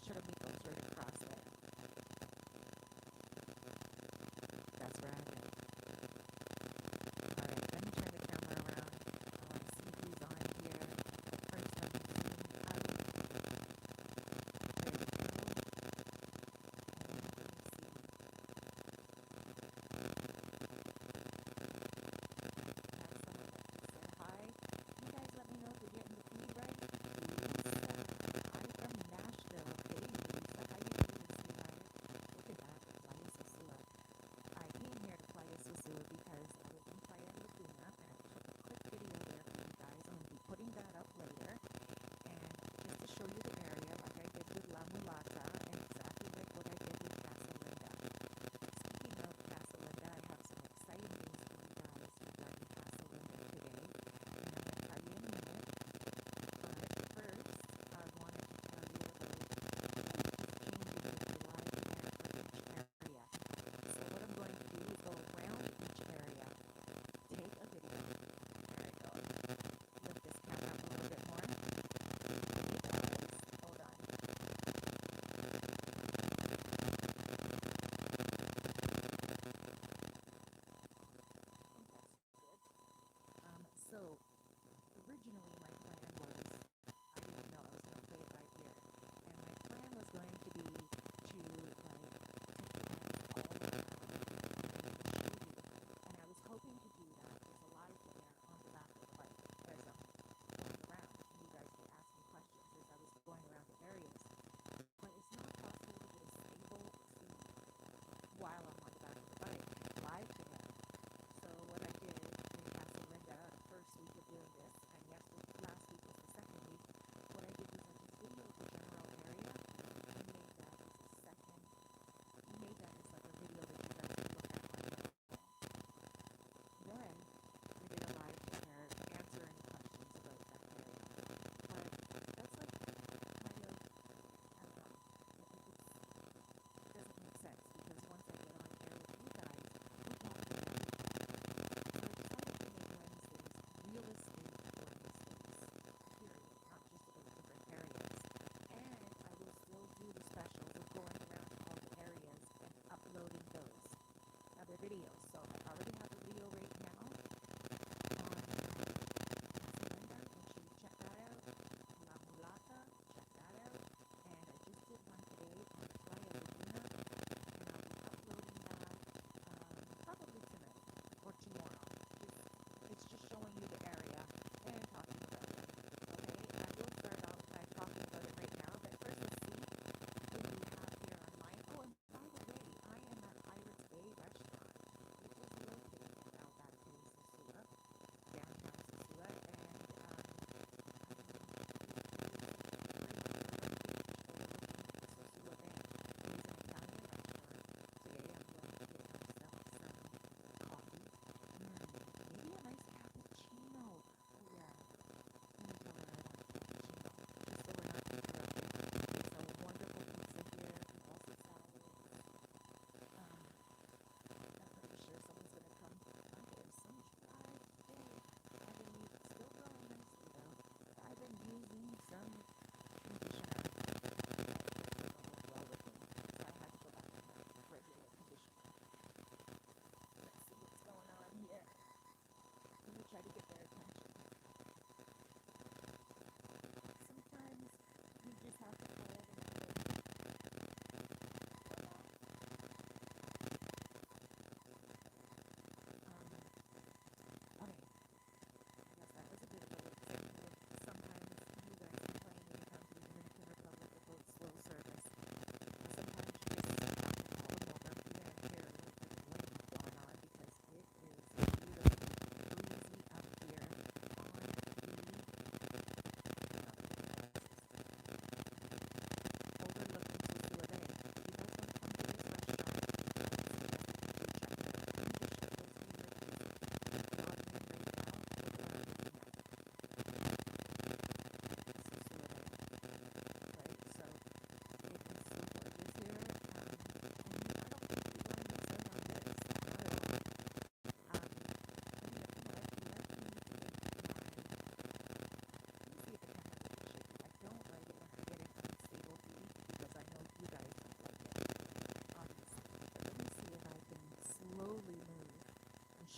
Charamicos right across there. That's where I'm at. All right, let me turn the camera around. I want to see who's on here. First, let me zoom out. There we go. And let me see. Got someone that just said hi. You guys let me know if you're getting the feed right. Lisa, hi from Nashville. Okay,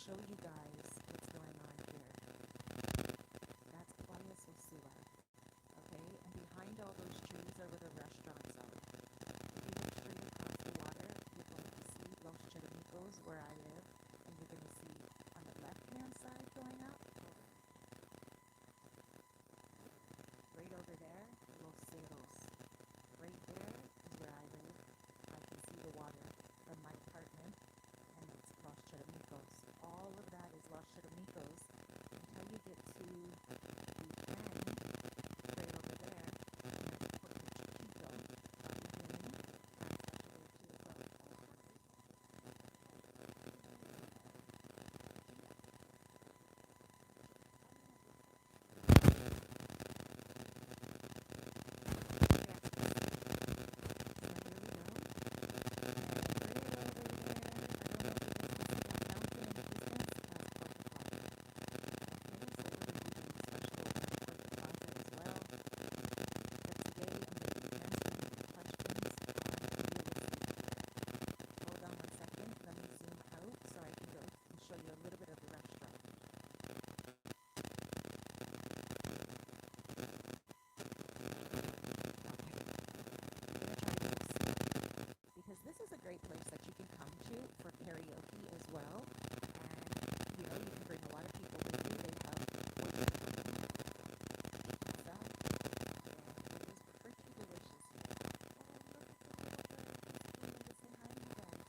show you guys what's going on here. That's Playa Sosua, okay? And behind all those trees are where the restaurants are. If you look straight across the water, you're going to see Los Charamicos, where I live, and you're going to see on the left-hand side going up, right over there, Los Cerros. Right there is where I live. I can see the water from my apartment, and it's Los Charamicos. All of that is Los Charamicos until you get to the end, right over there, and there's Puerta Chiquito, beginning. That's actually 2 o'clock. This is a great place that you can come to for karaoke as well, and you can bring a lot of people with you. They have pizza, and it is pretty delicious here. Oh, look at the little bird. He's coming to say hi to you guys.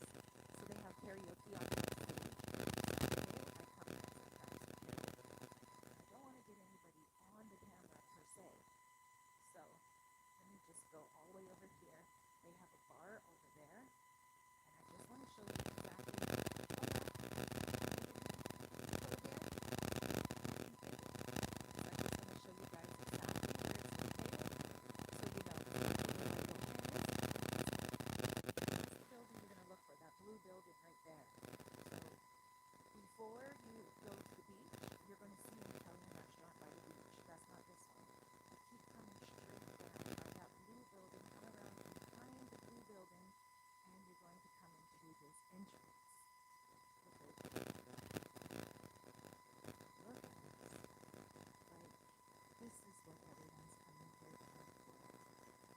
So they have karaoke on the stage. So I come there sometimes for karaoke. I don't want to get anybody on the camera per se. So let me just go all the way over here. They have a bar over there, and I just want to show you exactly. So I just want to show you guys exactly where it's located, so you know where I go. That's the building you're going to look for, that blue building right there. So before you go to the beach, you're going to see an Italian restaurant by the beach. That's not this one. You keep coming straight down by that blue building, come around behind the blue building, and you're going to come into this entrance. Look right there. Look at this. Like, this is what everyone's coming here for.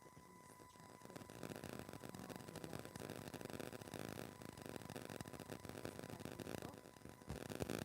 The peace, the tranquility, the calm, the waters are clear. Isn't that beautiful?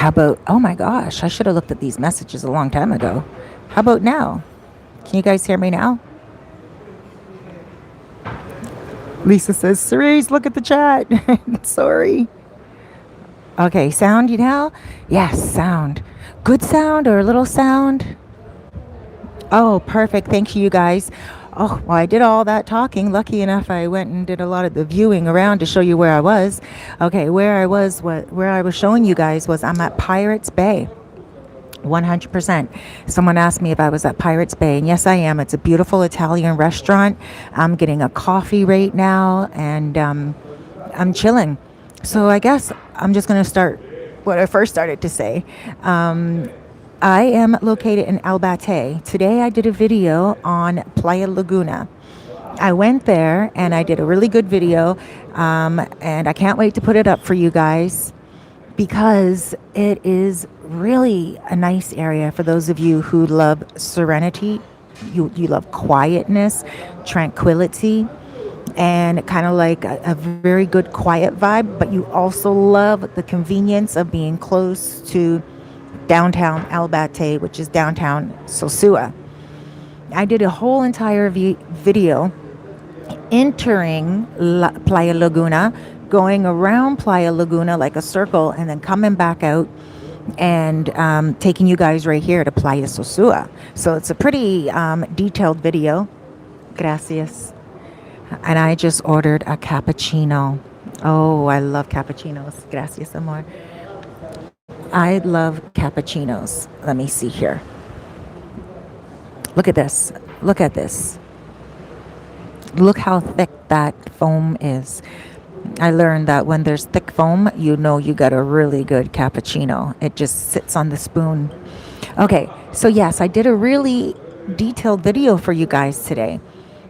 How about, oh my gosh, I should have looked at these messages a long time ago. How about now? Can you guys hear me now? Lisa says, Cerise, look at the chat. Sorry. Okay, sound you now? Yes, sound. Good sound or a little sound? Oh, perfect. Thank you, guys. Oh, well, I did all that talking. Lucky enough, I went and did a lot of the viewing around to show you where I was. Okay, where I was showing you guys was I'm at Pirates Bay. 100%. Someone asked me if I was at Pirates Bay, and yes, I am. It's a beautiful Italian restaurant. I'm getting a coffee right now, and I'm chilling. So I guess I'm just going to start what I first started to say. I am located in Albate. Today I did a video on Playa Laguna. I went there and I did a really good video, and I can't wait to put it up for you guys because it is really a nice area for those of you who love serenity, you love quietness, tranquility, and kind of like a very good quiet vibe, but you also love the convenience of being close to downtown Albate, which is downtown Sosua. I did a whole entire video entering Playa Laguna, going around Playa Laguna like a circle, and then coming back out and taking you guys right here to Playa Sosua. So it's a pretty detailed video. Gracias. And I just ordered a cappuccino. Oh, I love cappuccinos. Gracias, amor. I love cappuccinos. Let me see here. Look at this. Look at this. Look how thick that foam is. I learned that when there's thick foam, you know you got a really good cappuccino. It just sits on the spoon. Okay, so yes, I did a really detailed video for you guys today.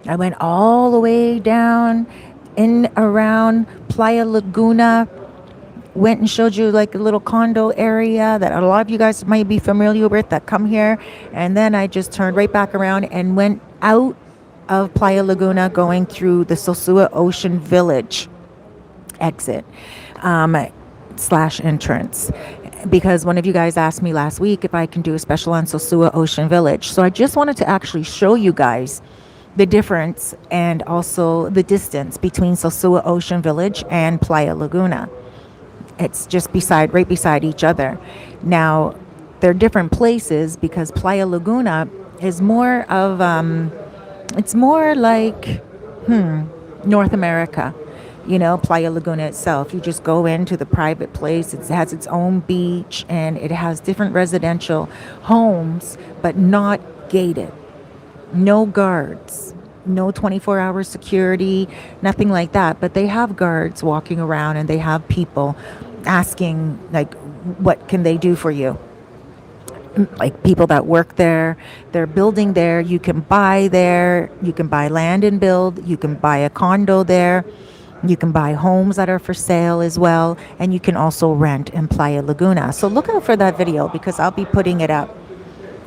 I went all the way down in around Playa Laguna, went and showed you like a little condo area that a lot of you guys might be familiar with that come here. And then I just turned right back around and went out of Playa Laguna going through the Sosua Ocean Village exit slash entrance, because one of you guys asked me last week if I can do a special on Sosua Ocean Village. So I just wanted to actually show you guys the difference and also the distance between Sosua Ocean Village and Playa Laguna. It's just right beside each other. Now, they're different places because Playa Laguna is more of, it's more like, North America. You know, Playa Laguna itself, you just go into the private place. It has its own beach and it has different residential homes, but not gated. No guards, no 24-hour security, nothing like that. But they have guards walking around and they have people asking, like, what can they do for you? Like people that work there, they're building there. You can buy there. You can buy land and build. You can buy a condo there. You can buy homes that are for sale as well. And you can also rent in Playa Laguna. So look out for that video because I'll be putting it up.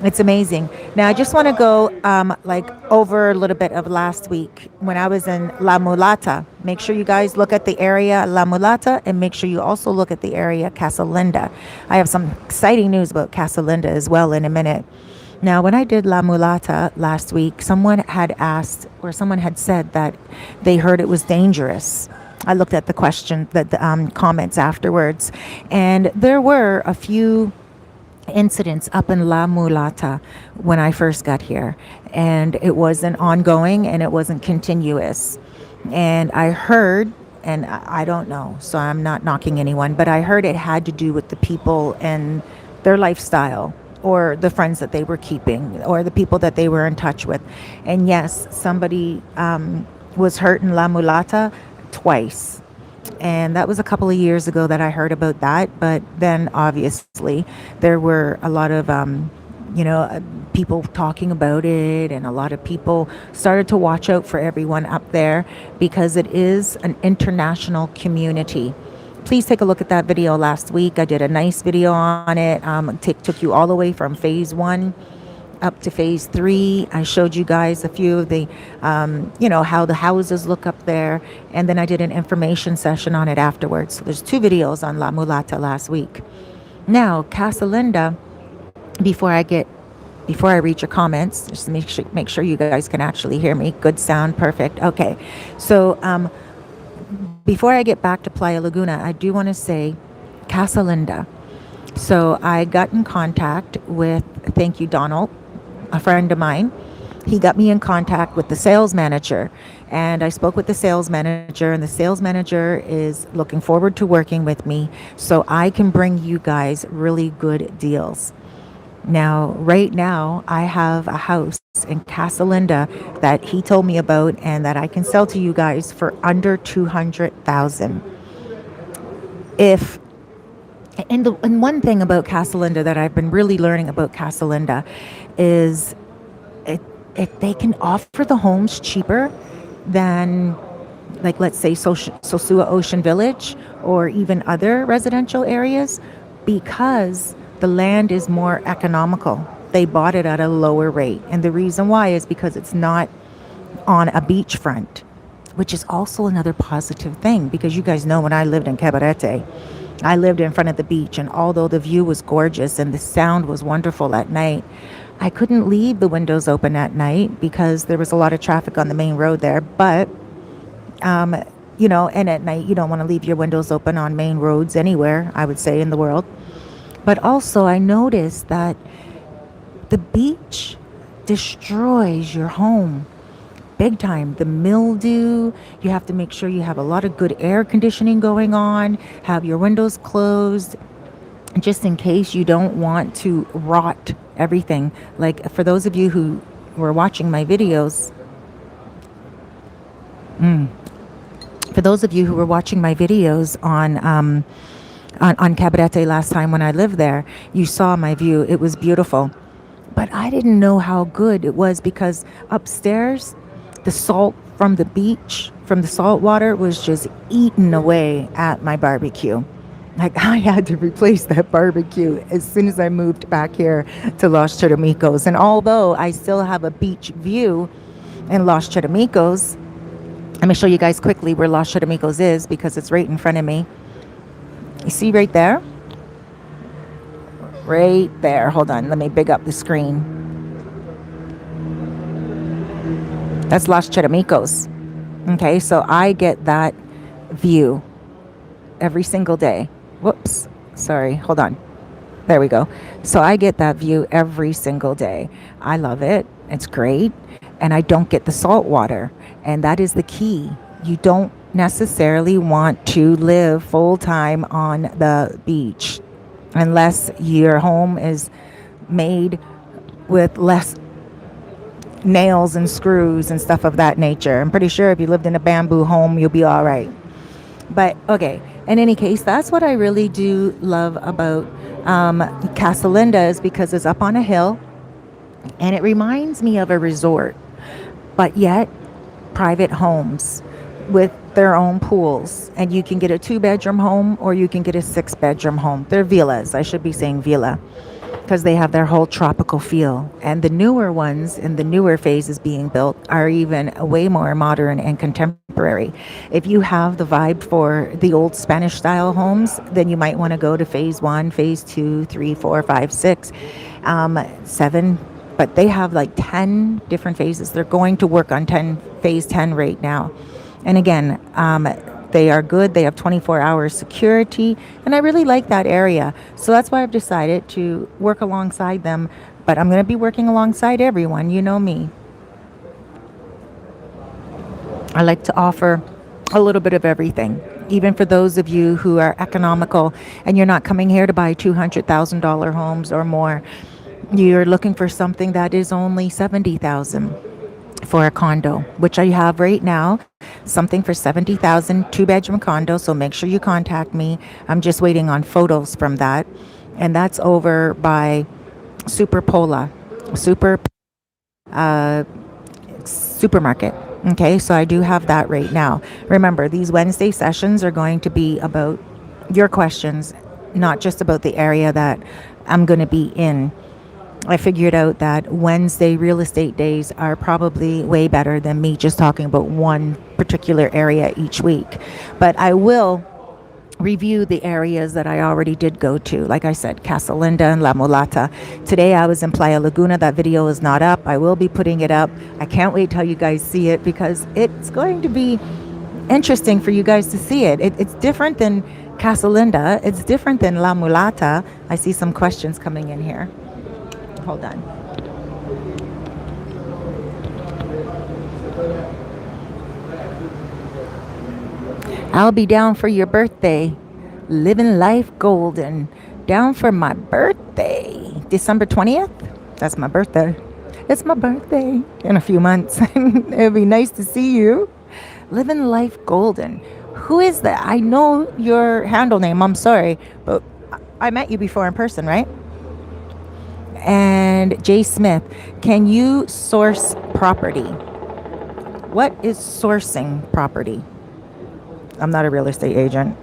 It's amazing. Now, I just want to go over a little bit of last week when I was in La Mulata. Make sure you guys look at the area La Mulata and make sure you also look at the area Casa Linda. I have some exciting news about Casa Linda as well in a minute. Now, when I did La Mulata last week, someone had asked or someone had said that they heard it was dangerous. I looked at the comments afterwards, and there were a few incidents up in La Mulata when I first got here, and it wasn't ongoing and it wasn't continuous. And I heard, and I don't know, so I'm not knocking anyone, but I heard it had to do with the people and their lifestyle, or the friends that they were keeping, or the people that they were in touch with. And yes, somebody was hurt in La Mulata twice. And that was a couple of years ago that I heard about that. But then obviously there were a lot of, people talking about it, and a lot of people started to watch out for everyone up there because it is an international community. Please take a look at that video last week. I did a nice video on it. Took you all the way from phase 1 up to phase 3. I showed you guys a few of the, how the houses look up there. And then I did an information session on it afterwards. So there's 2 videos on La Mulata last week. Now, Casa Linda, before I get before I read your comments, just make sure you guys can actually hear me. Good sound, perfect. Okay, so before I get back to Playa Laguna, I do want to say Casa Linda. So I got in contact with, thank you, Donald, a friend of mine. He got me in contact with the sales manager, and I spoke with the sales manager, and the sales manager is looking forward to working with me so I can bring you guys really good deals. Now, right now, I have a house in Casa Linda that he told me about and that I can sell to you guys for under 200,000. If and one thing about Casa Linda that I've been really learning about Casa Linda is it they can offer the homes cheaper than, like, let's say Sosua Ocean Village or even other residential areas, because the land is more economical. They bought it at a lower rate. And the reason why is because it's not on a beachfront, which is also another positive thing, because you guys know when I lived in Cabarete, I lived in front of the beach, and although the view was gorgeous and the sound was wonderful at night, I couldn't leave the windows open at night because there was a lot of traffic on the main road there. But um, and at night you don't want to leave your windows open on main roads anywhere, I would say, in the world. But also, I noticed that the beach destroys your home big time. The mildew, you have to make sure you have a lot of good air conditioning going on, have your windows closed, just in case you don't want to rot everything. Like, for those of you who were watching my videos, for those of you who were watching my videos on Cabarete last time when I lived there, you saw my view. It was beautiful. But I didn't know how good it was because upstairs, the salt from the beach, from the salt water, was just eating away at my barbecue. Like, I had to replace that barbecue as soon as I moved back here to Los Charamicos. And although I still have a beach view in Los Charamicos, let me show you guys quickly where Los Charamicos is because it's right in front of me. You see right there? Right there. Hold on. Let me big up the screen. That's Los Charamicos. Okay, so I get that view every single day. Whoops. Sorry. Hold on. There we go. So I get that view every single day. I love it. It's great. And I don't get the salt water. And that is the key. You don't necessarily want to live full time on the beach unless your home is made with less nails and screws and stuff of that nature. I'm pretty sure if you lived in a bamboo home, you'll be all right. But okay, in any case, that's what I really do love about Casa Linda, is because it's up on a hill and it reminds me of a resort, but yet private homes with their own pools. And you can get a 2-bedroom home or you can get a 6-bedroom home. They're villas. I should be saying villa because they have their whole tropical feel. And the newer ones in the newer phases being built are even way more modern and contemporary. If you have the vibe for the old Spanish style homes, then you might want to go to phase 1, phase 2, 3, 4, 5, 6, 7. But they have like 10 different phases. They're going to work on phase 10 right now. And again, they are good. They have 24-hour security. And I really like that area. So that's why I've decided to work alongside them. But I'm going to be working alongside everyone. You know me. I like to offer a little bit of everything. Even for those of you who are economical and you're not coming here to buy $200,000 homes or more. You're looking for something that is only $70,000 for a condo, which I have right now. Something for $70,000, 2-bedroom condo. So make sure you contact me. I'm just waiting on photos from that, and that's over by supermarket. Okay, so I do have that right now. Remember, these Wednesday sessions are going to be about your questions, not just about the area that I'm going to be in. I figured out that Wednesday real estate days are probably way better than me just talking about one particular area each week. But I will review the areas that I already did go to. Like I said, Casa Linda and La Mulata. Today I was in Playa Laguna. That video is not up. I will be putting it up. I can't wait till you guys see it because it's going to be interesting for you guys to see it. It's different than Casa Linda. It's different than La Mulata. I see some questions coming in here. Hold on. I'll be down for your birthday. Living life golden. Down for my birthday. December 20th? That's my birthday. It's my birthday in a few months. It'll be nice to see you. Living life golden. Who is that? I know your handle name. I'm sorry, but I met you before in person, right? And Jay Smith, can you source property? What is sourcing property? I'm not a real estate agent.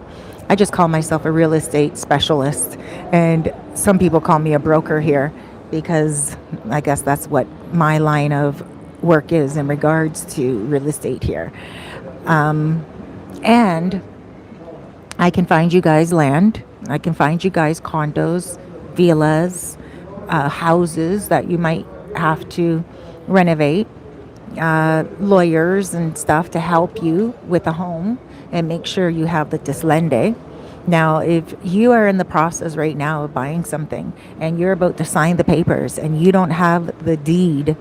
I just call myself a real estate specialist. And some people call me a broker here because I guess that's what my line of work is in regards to real estate here. And I can find you guys land. I can find you guys condos, villas, houses that you might have to renovate, lawyers and stuff to help you with a home and make sure you have the deslende. Now, if you are in the process right now of buying something and you're about to sign the papers and you don't have the deed,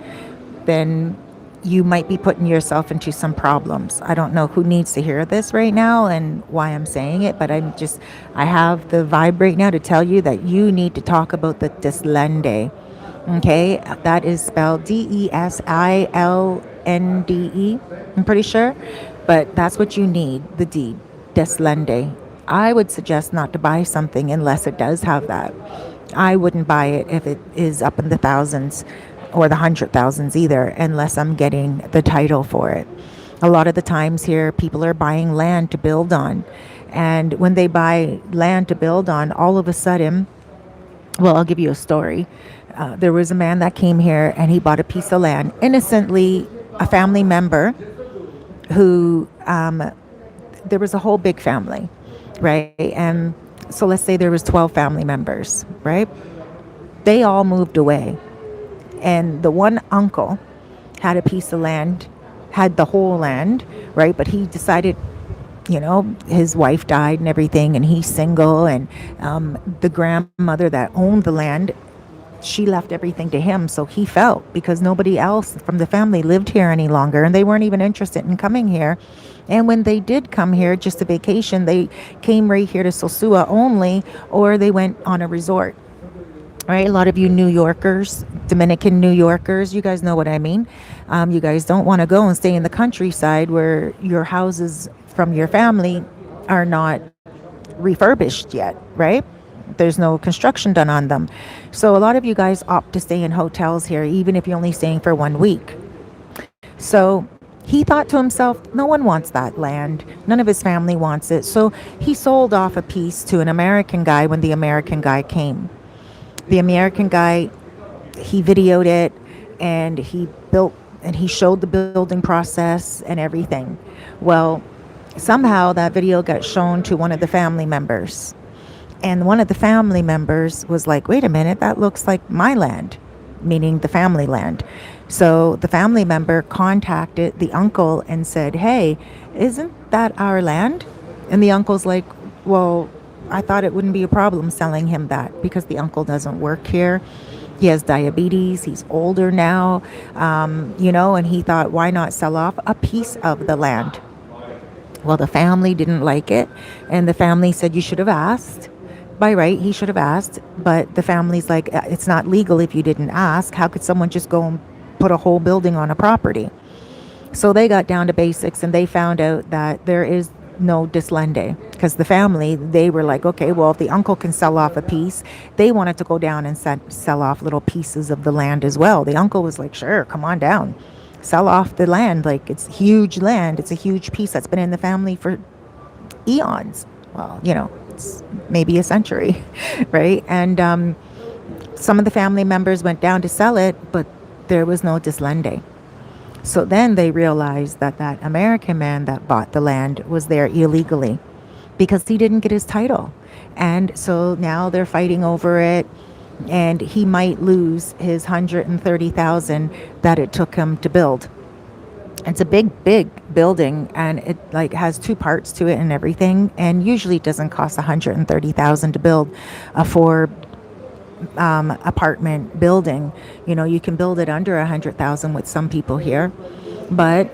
then you might be putting yourself into some problems. I don't know who needs to hear this right now and why I'm saying it, but I have the vibe right now to tell you that you need to talk about the deslende. Okay, that is spelled Desilnde. I'm pretty sure, but that's what you need, the deed, deslende. I would suggest not to buy something unless it does have that. I wouldn't buy it if it is up in the thousands or the 100,000s either, unless I'm getting the title for it. A lot of the times here, people are buying land to build on. And when they buy land to build on, all of a sudden, well, I'll give you a story. There was a man that came here and he bought a piece of land innocently, a family member who, there was a whole big family, right? And so let's say there was 12 family members, right? They all moved away. And the one uncle had a piece of land, had the whole land, right? But he decided, his wife died and everything, and he's single. And the grandmother that owned the land, she left everything to him. So he felt because nobody else from the family lived here any longer, and they weren't even interested in coming here. And when they did come here just to vacation, they came right here to Sosua only, or they went on a resort. Right, a lot of you New Yorkers, Dominican New Yorkers, you guys know what I mean. You guys don't want to go and stay in the countryside where your houses from your family are not refurbished yet, right? There's no construction done on them. So a lot of you guys opt to stay in hotels here, even if you're only staying for 1 week. So he thought to himself, no one wants that land. None of his family wants it. So he sold off a piece to an American guy when the American guy came. The American guy, he videoed it and he built and he showed the building process and everything. Well, somehow that video got shown to one of the family members. And one of the family members was like, wait a minute, that looks like my land, meaning the family land. So the family member contacted the uncle and said, hey, isn't that our land? And the uncle's like, well, I thought it wouldn't be a problem selling him that because the uncle doesn't work here. He has diabetes. He's older now, and he thought, why not sell off a piece of the land? Well, the family didn't like it. And the family said, you should have asked. By right, he should have asked. But the family's like, it's not legal if you didn't ask. How could someone just go and put a whole building on a property? So they got down to basics and they found out that there is no deslende, because the family, they were like, okay, well, if the uncle can sell off a piece, they wanted to go down and sell off little pieces of the land as well. The uncle was like, sure, come on down, sell off the land. Like, it's huge land. It's a huge piece that's been in the family for eons. Well, it's maybe a century, right? And some of the family members went down to sell it, but there was no deslende. So then they realized that American man that bought the land was there illegally. because he didn't get his title. And so now they're fighting over it, and he might lose his 130,000 that it took him to build. It's a big building, and it like has two parts to it and everything. And usually it doesn't cost 130,000 to build a four apartment building. You know, you can build it under 100,000 with some people here, but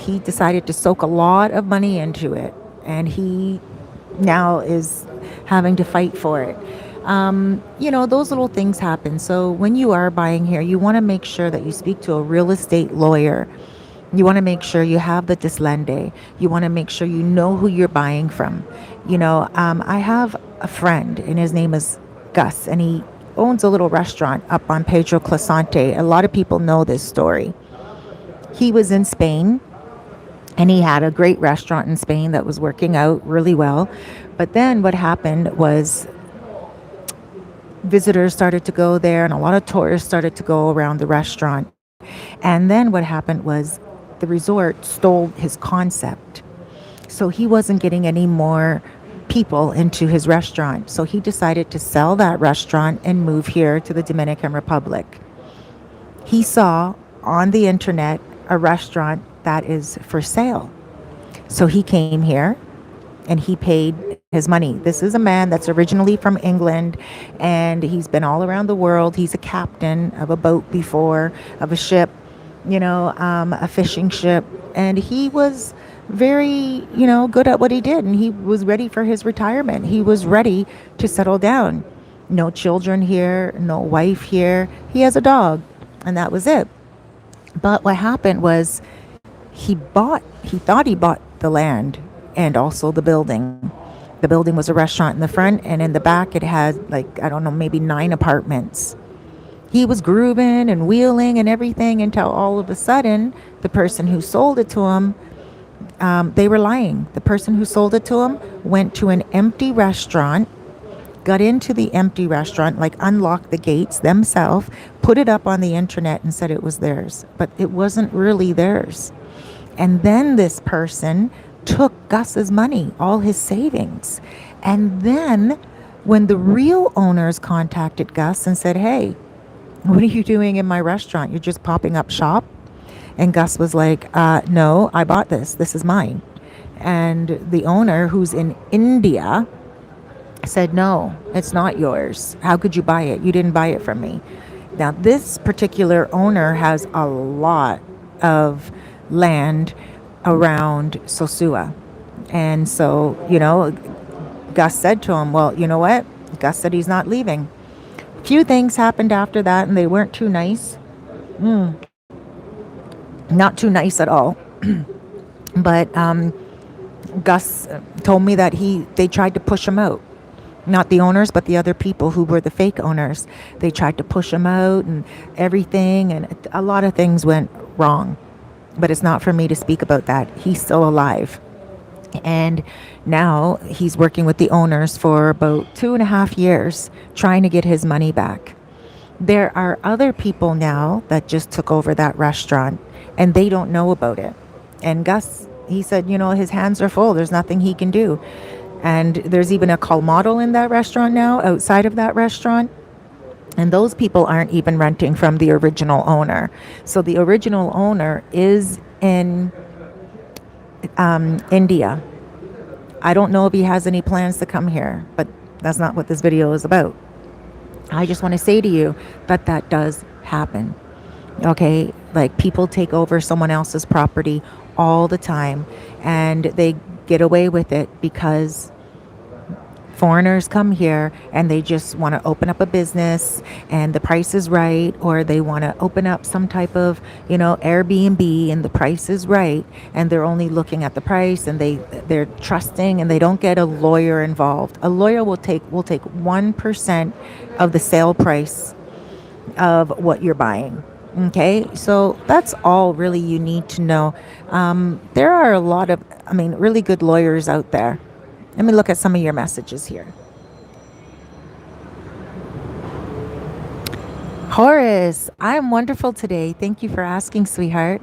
he decided to soak a lot of money into it, and he now is having to fight for it. Those little things happen. So when you are buying here, you want to make sure that you speak to a real estate lawyer. You want to make sure you have the dislende. You want to make sure you know who you're buying from. I have a friend, and his name is Gus, and he owns a little restaurant up on Pedro Clasante. A lot of people know this story. He was in Spain, and he had a great restaurant in Spain that was working out really well. But then what happened was visitors started to go there, and a lot of tourists started to go around the restaurant. And then what happened was the resort stole his concept. So he wasn't getting any more people into his restaurant. So he decided to sell that restaurant and move here to the Dominican Republic. He saw on the internet a restaurant that is for sale. So he came here and he paid his money. This is a man that's originally from England, and he's been all around the world. He's a captain of a boat before, of a ship, a fishing ship. And he was very, good at what he did. And he was ready for his retirement. He was ready to settle down. No children here, no wife here. He has a dog, and that was it. But what happened was he thought he bought the land and also the building. The building was a restaurant in the front, and in the back it had maybe 9 apartments. He was grooving and wheeling and everything until all of a sudden the person who sold it to him, they were lying. The person who sold it to him went to an empty restaurant, got into the empty restaurant, unlocked the gates themselves, put it up on the internet and said it was theirs, but it wasn't really theirs. And then this person took Gus's money, all his savings. And then when the real owners contacted Gus and said, "Hey, what are you doing in my restaurant? You're just popping up shop?" And Gus was like, "No, I bought this. This is mine." And the owner, who's in India, said, "No, it's not yours. How could you buy it? You didn't buy it from me." Now, this particular owner has a lot of land around Sosua. And so, Gus said to him, "Well, you know what?" Gus said he's not leaving. Few things happened after that, and they weren't too nice. Not too nice at all. But Gus told me that they tried to push him out. Not the owners, but the other people who were the fake owners. They tried to push him out and everything, and a lot of things went wrong. But it's not for me to speak about that. He's still alive. And now he's working with the owners for about 2.5 years, trying to get his money back. There are other people now that just took over that restaurant, and they don't know about it. And Gus, he said, his hands are full. There's nothing he can do. And there's even a colmado in that restaurant now, outside of that restaurant. And those people aren't even renting from the original owner. So the original owner is in India. I don't know if he has any plans to come here, but that's not what this video is about. I just want to say to you that that does happen. Okay? Like, people take over someone else's property all the time, and they get away with it because foreigners come here and they just want to open up a business and the price is right, or they want to open up some type of, Airbnb and the price is right, and they're only looking at the price, and they're trusting, and they don't get a lawyer involved. A lawyer will take 1% of the sale price of what you're buying. Okay, so that's all really you need to know. There are a lot of, really good lawyers out there. Let me look at some of your messages here. Horace, I'm wonderful today. Thank you for asking, sweetheart.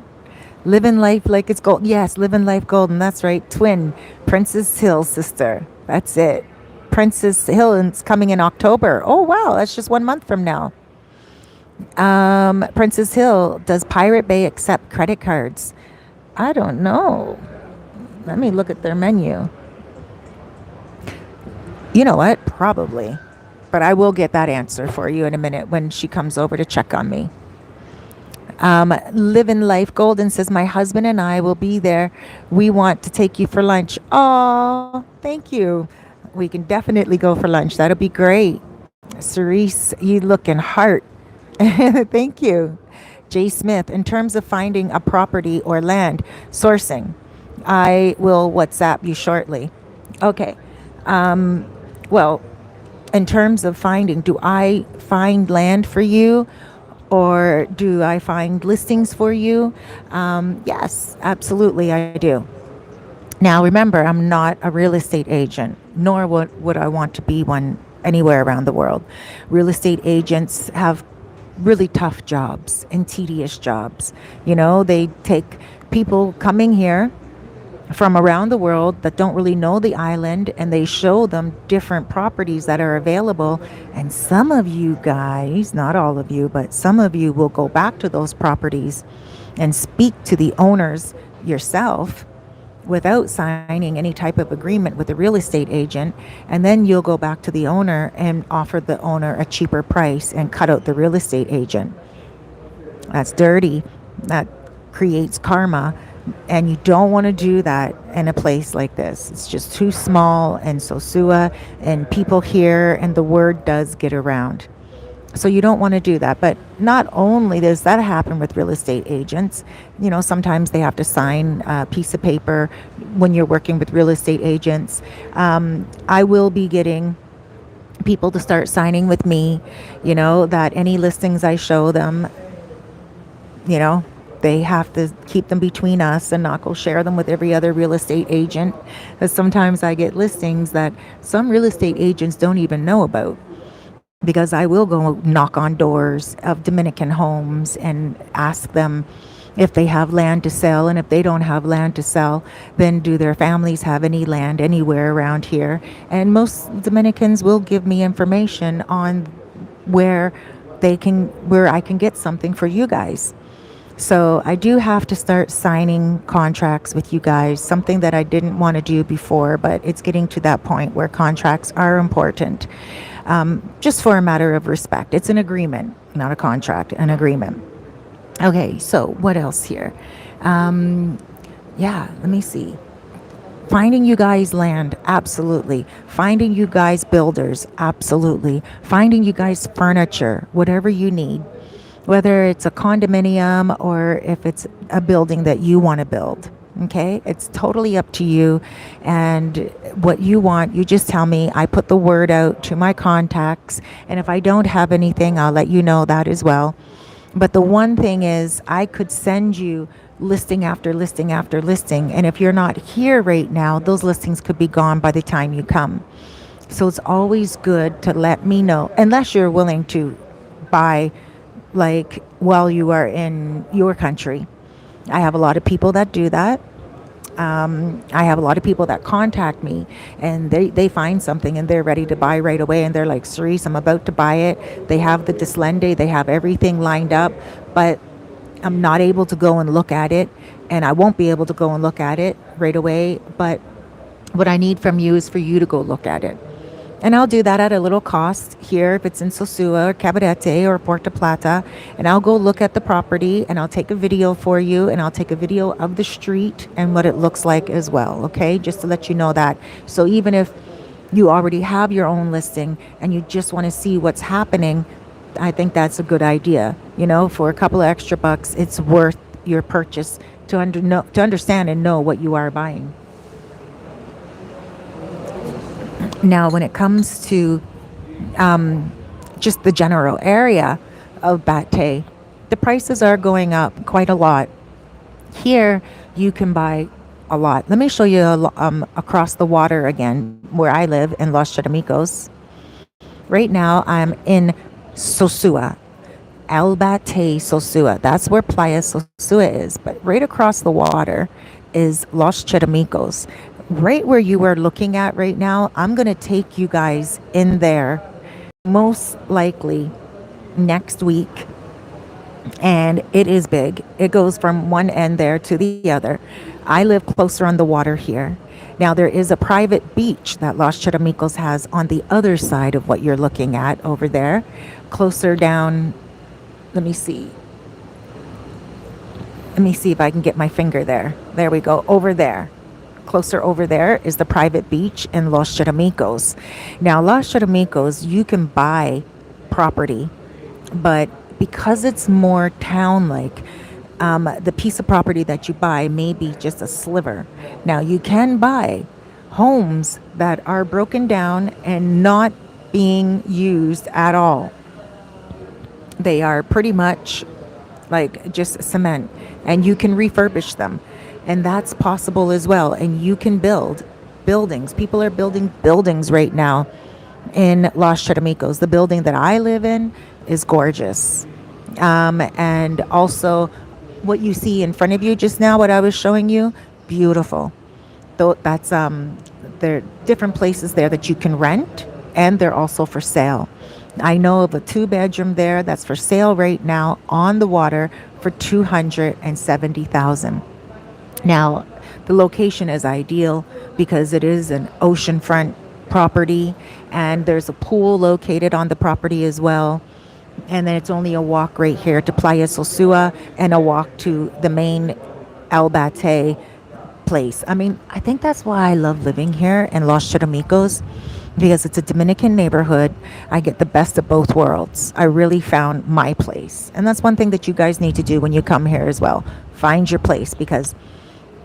Living life like it's gold. Yes, living life golden. That's right. Twin. Princess Hill sister. That's it. Princess Hill is coming in October. Oh, wow. That's just 1 month from now. Princess Hill, does Pirate Bay accept credit cards? I don't know. Let me look at their menu. You know what? Probably. But I will get that answer for you in a minute when she comes over to check on me. Living Life Golden says, my husband and I will be there. We want to take you for lunch. Oh, thank you. We can definitely go for lunch. That'll be great. Cerise, you looking heart. Thank you. Jay Smith, in terms of finding a property or land sourcing, I will WhatsApp you shortly. Okay. Well, in terms of finding, do I find land for you or do I find listings for you? Yes, absolutely, I do. Now, remember, I'm not a real estate agent, nor would I want to be one anywhere around the world. Real estate agents have really tough jobs and tedious jobs. You know, they take people coming here from around the world that don't really know the island and they show them different properties that are available. And some of you guys, not all of you, but some of you will go back to those properties and speak to the owners yourself without signing any type of agreement with a real estate agent, and then you'll go back to the owner and offer the owner a cheaper price and cut out the real estate agent. That's dirty. That creates karma. And you don't want to do that in a place like this. It's just too small and Sosua, and people hear, and the word does get around. So you don't want to do that. But not only does that happen with real estate agents, you know, sometimes they have to sign a piece of paper when you're working with real estate agents. I will be getting people to start signing with me, you know, that any listings I show them, you know, they have to keep them between us and not go share them with every other real estate agent. Because sometimes I get listings that some real estate agents don't even know about. Because I will go knock on doors of Dominican homes and ask them if they have land to sell. And if they don't have land to sell, then do their families have any land anywhere around here? And most Dominicans will give me information on where where I can get something for you guys. So I do have to start signing contracts with you guys, something that I didn't want to do before, but it's getting to that point where contracts are important, just for a matter of respect. It's an agreement, not a contract, an agreement. Okay, so what else here? Yeah, let me see. Finding you guys land, absolutely. Finding you guys builders, absolutely. Finding you guys furniture, whatever you need, whether it's a condominium or if it's a building that you want to build. Okay, it's totally up to you. And what you want, you just tell me. I put the word out to my contacts. And if I don't have anything, I'll let you know that as well. But the one thing is, I could send you listing after listing after listing. And if you're not here right now, those listings could be gone by the time you come. So it's always good to let me know, unless you're willing to buy like while you are in your country. I have a lot of people that do that. I have a lot of people that contact me and they find something and they're ready to buy right away. And they're like, Cerise, I'm about to buy it. They have the Dislende, they have everything lined up, but I'm not able to go and look at it. And I won't be able to go and look at it right away. But what I need from you is for you to go look at it. And I'll do that at a little cost here if it's in Sosua or Cabarete or Plata. And I'll go look at the property and I'll take a video for you and I'll take a video of the street and what it looks like as well. Okay, just to let you know that. So even if you already have your own listing and you just want to see what's happening, I think that's a good idea. You know, for a couple of extra bucks, it's worth your purchase to understand and know what you are buying. Now, when it comes to just the general area of Bate, the prices are going up quite a lot. Here, you can buy a lot. Let me show you across the water again, where I live in Los Charamicos. Right now, I'm in Sosua. Albate Sosua. That's where Playa Sosua is. But right across the water is Los Charamicos. Right where you are looking at right now, I'm going to take you guys in there most likely next week, and it is big. It goes from one end there to the other. I live closer on the water here. Now, there is a private beach that Los Charamicos has on the other side of what you're looking at over there, closer down. Let me see. Let me see if I can get my finger there. There we go. Over there. Closer over there is the private beach in Los Charamicos. Now, Los Charamicos, you can buy property, but because it's more town like, the piece of property that you buy may be just a sliver. Now, you can buy homes that are broken down and not being used at all. They are pretty much like just cement, and you can refurbish them. And that's possible as well. And you can build buildings. People are building buildings right now in Los Charamicos. The building that I live in is gorgeous. And also, what you see in front of you just now, what I was showing you, beautiful. Though that's there are different places there that you can rent, and they're also for sale. I know of a 2-bedroom there that's for sale right now on the water for 270,000. Now, the location is ideal because it is an oceanfront property, and there's a pool located on the property as well. And then it's only a walk right here to Playa Sosua and a walk to the main Albate place. I mean, I think that's why I love living here in Los Charamicos, because it's a Dominican neighborhood. I get the best of both worlds. I really found my place. And that's one thing that you guys need to do when you come here as well. Find your place, because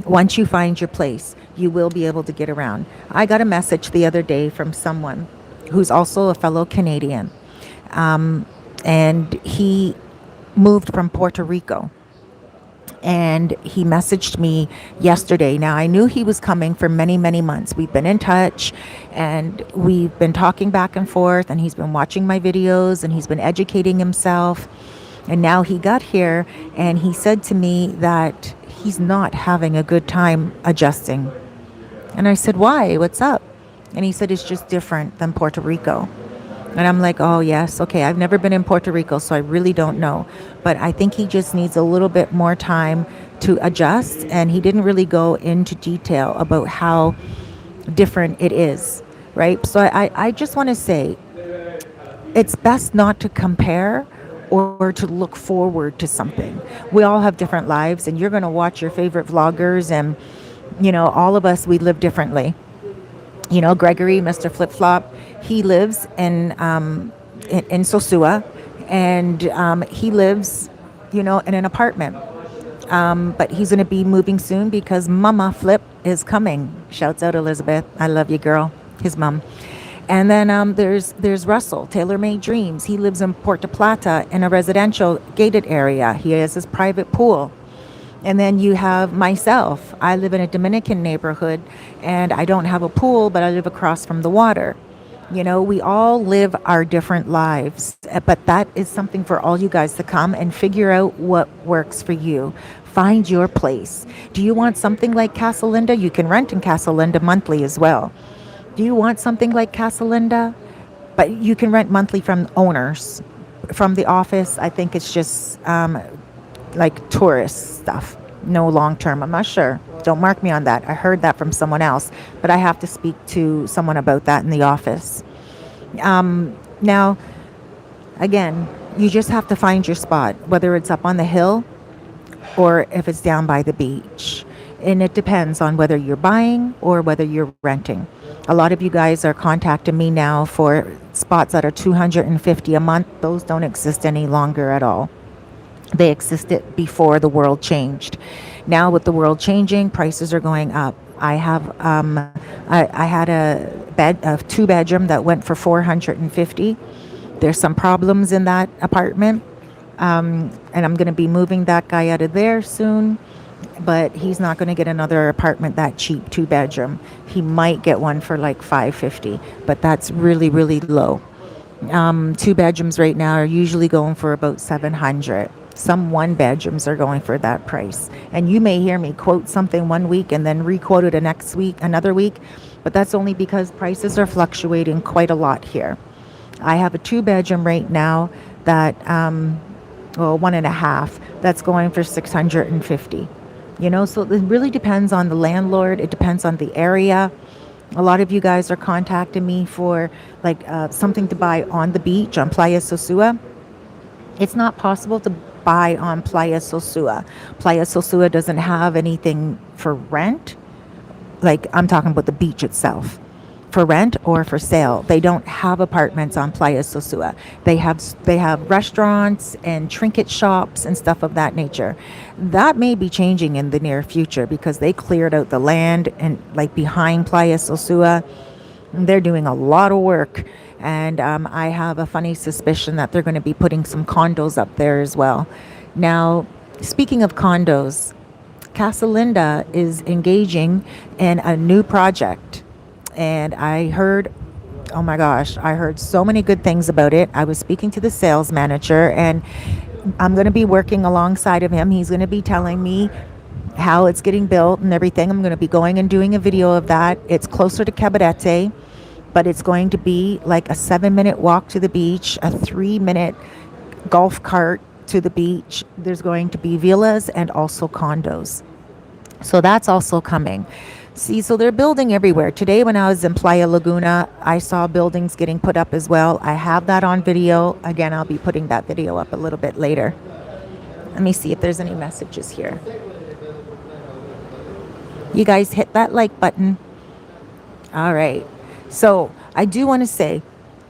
once you find your place, you will be able to get around. I got a message the other day from someone who's also a fellow Canadian. And he moved from Puerto Rico. And he messaged me yesterday. Now, I knew he was coming for many, many months. We've been in touch, and we've been talking back and forth, and he's been watching my videos, and he's been educating himself. And now he got here, and he said to me that he's not having a good time adjusting. And I said, why? What's up? And he said, it's just different than Puerto Rico. And I'm like, oh, yes, okay. I've never been in Puerto Rico, so I really don't know. But I think he just needs a little bit more time to adjust. And he didn't really go into detail about how different it is, right? So I just want to say it's best not to compare or to look forward to something. We all have different lives, and you're going to watch your favorite vloggers, and, all of us, we live differently. Gregory, Mr. Flip Flop, he lives in Sosua, and he lives, in an apartment. But he's going to be moving soon because Mama Flip is coming. Shouts out Elizabeth. I love you, girl. His mom. And then there's Russell, Tailor Made Dreams. He lives in Plata in a residential gated area. He has his private pool. And then you have myself. I live in a Dominican neighborhood, and I don't have a pool, but I live across from the water. We all live our different lives, but that is something for all you guys to come and figure out what works for you. Find your place. Do you want something like Casa Linda? You can rent in Casa Linda monthly as well. Do you want something like Casa Linda? But you can rent monthly from owners. From the office, I think it's just like tourist stuff, no long term. I'm not sure. Don't mark me on that. I heard that from someone else, but I have to speak to someone about that in the office. Now, again, you just have to find your spot, whether it's up on the hill or if it's down by the beach. And it depends on whether you're buying or whether you're renting. A lot of you guys are contacting me now for spots that are $250 a month. Those don't exist any longer at all. They existed before the world changed. Now, with the world changing, prices are going up. I have I had a 2-bedroom that went for $450. There's some problems in that apartment, and I'm going to be moving that guy out of there soon. But he's not going to get another apartment that cheap, 2-bedroom. He might get one for like $550, but that's really, really low. Two bedrooms right now are usually going for about 700. Some one bedrooms are going for that price. And you may hear me quote something one week and then re-quote it another week, but that's only because prices are fluctuating quite a lot here. I have a two bedroom right now that, well, one and a half, that's going for 650. So it really depends on the landlord. It depends on the area. A lot of you guys are contacting me for like something to buy on the beach on Playa Sosua. It's not possible to buy on Playa Sosua. Playa Sosua doesn't have anything for rent. Like I'm talking about the beach itself. For rent or for sale. They don't have apartments on Playa Sosua. They have restaurants and trinket shops and stuff of that nature. That may be changing in the near future because they cleared out the land and like behind Playa Sosua. They're doing a lot of work, and I have a funny suspicion that they're going to be putting some condos up there as well. Now, speaking of condos, Casa Linda is engaging in a new project, and I heard, oh my gosh, I heard so many good things about it. I was speaking to the sales manager, and I'm going to be working alongside of him. He's going to be telling me how it's getting built and everything. I'm going to be going and doing a video of that. It's closer to Cabarete, but it's going to be like a 7-minute walk to the beach, a 3-minute golf cart to the beach. There's going to be villas and also condos. So that's also coming. See, so they're building everywhere. Today, when I was in Playa Laguna, I saw buildings getting put up as well. I have that on video. Again, I'll be putting that video up a little bit later. Let me see if there's any messages here. You guys hit that like button. All right. So I do want to say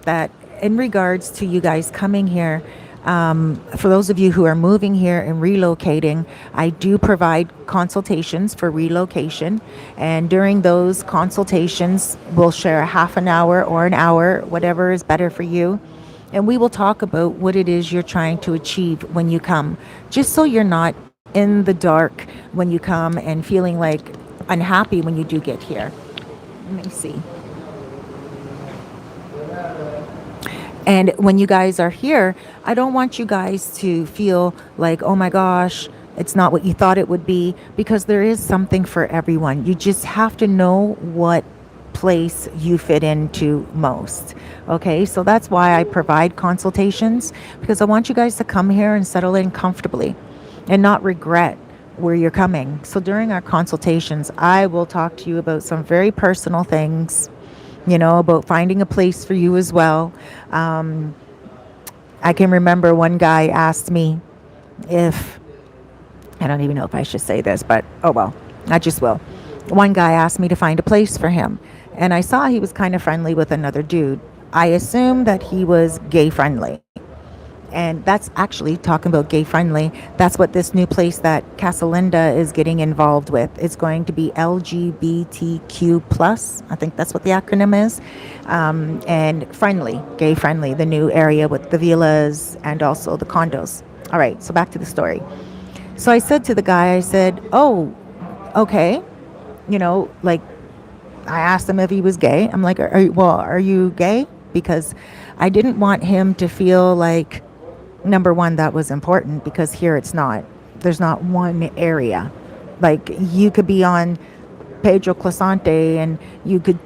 that in regards to you guys coming here, for those of you who are moving here and relocating, I do provide consultations for relocation. And during those consultations, we'll share a half an hour or an hour, whatever is better for you. And we will talk about what it is you're trying to achieve when you come, just so you're not in the dark when you come and feeling like unhappy when you do get here. Let me see. And when you guys are here, I don't want you guys to feel like, oh my gosh, it's not what you thought it would be, because there is something for everyone. You just have to know what place you fit into most. Okay, so that's why I provide consultations, because I want you guys to come here and settle in comfortably and not regret where you're coming. So during our consultations, I will talk to you about some very personal things, about finding a place for you as well. I can remember one guy asked me if, I don't even know if I should say this, but oh well, I just will. One guy asked me to find a place for him, and I saw he was kind of friendly with another dude. I assumed that he was gay friendly. And that's actually talking about gay friendly. That's what this new place that Casa Linda is getting involved with. It's going to be LGBTQ plus. I think that's what the acronym is. And friendly, gay friendly, the new area with the villas and also the condos. All right, so back to the story. So I said to the guy, I said, oh, okay. Like I asked him if he was gay. I'm like, are you gay? Because I didn't want him to feel like, number one, that was important, because here it's not. There's not one area. Like you could be on Pedro Clasante and you could,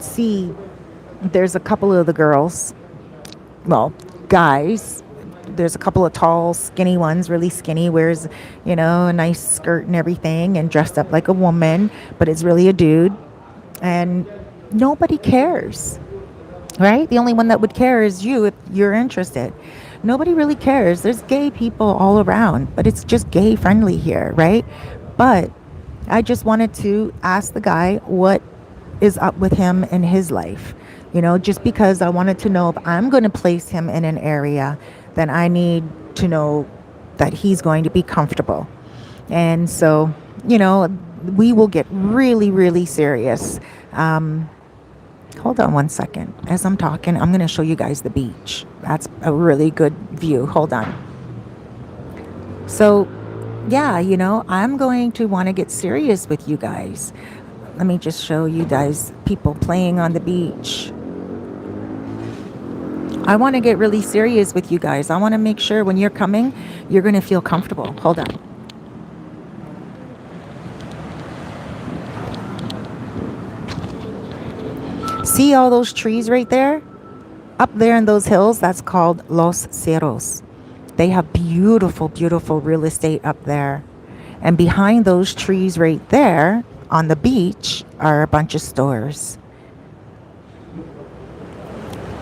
see there's a couple of the girls, well, guys. There's a couple of tall, skinny ones, really skinny, wears, a nice skirt and everything and dressed up like a woman, but it's really a dude. And nobody cares, right? The only one that would care is you if you're interested. Nobody really cares. There's gay people all around, but it's just gay friendly here, right? But I just wanted to ask the guy what is up with him in his life. Just because I wanted to know if I'm going to place him in an area, then I need to know that he's going to be comfortable. And so, we will get really, really serious. Hold on one second. As I'm talking, I'm going to show you guys the beach. That's a really good view. Hold on. So, yeah, I'm going to want to get serious with you guys. Let me just show you guys people playing on the beach. I want to get really serious with you guys. I want to make sure when you're coming, you're going to feel comfortable. Hold on. See all those trees right there? Up there in those hills, that's called Los Cerros. They have beautiful, beautiful real estate up there. And behind those trees right there on the beach are a bunch of stores.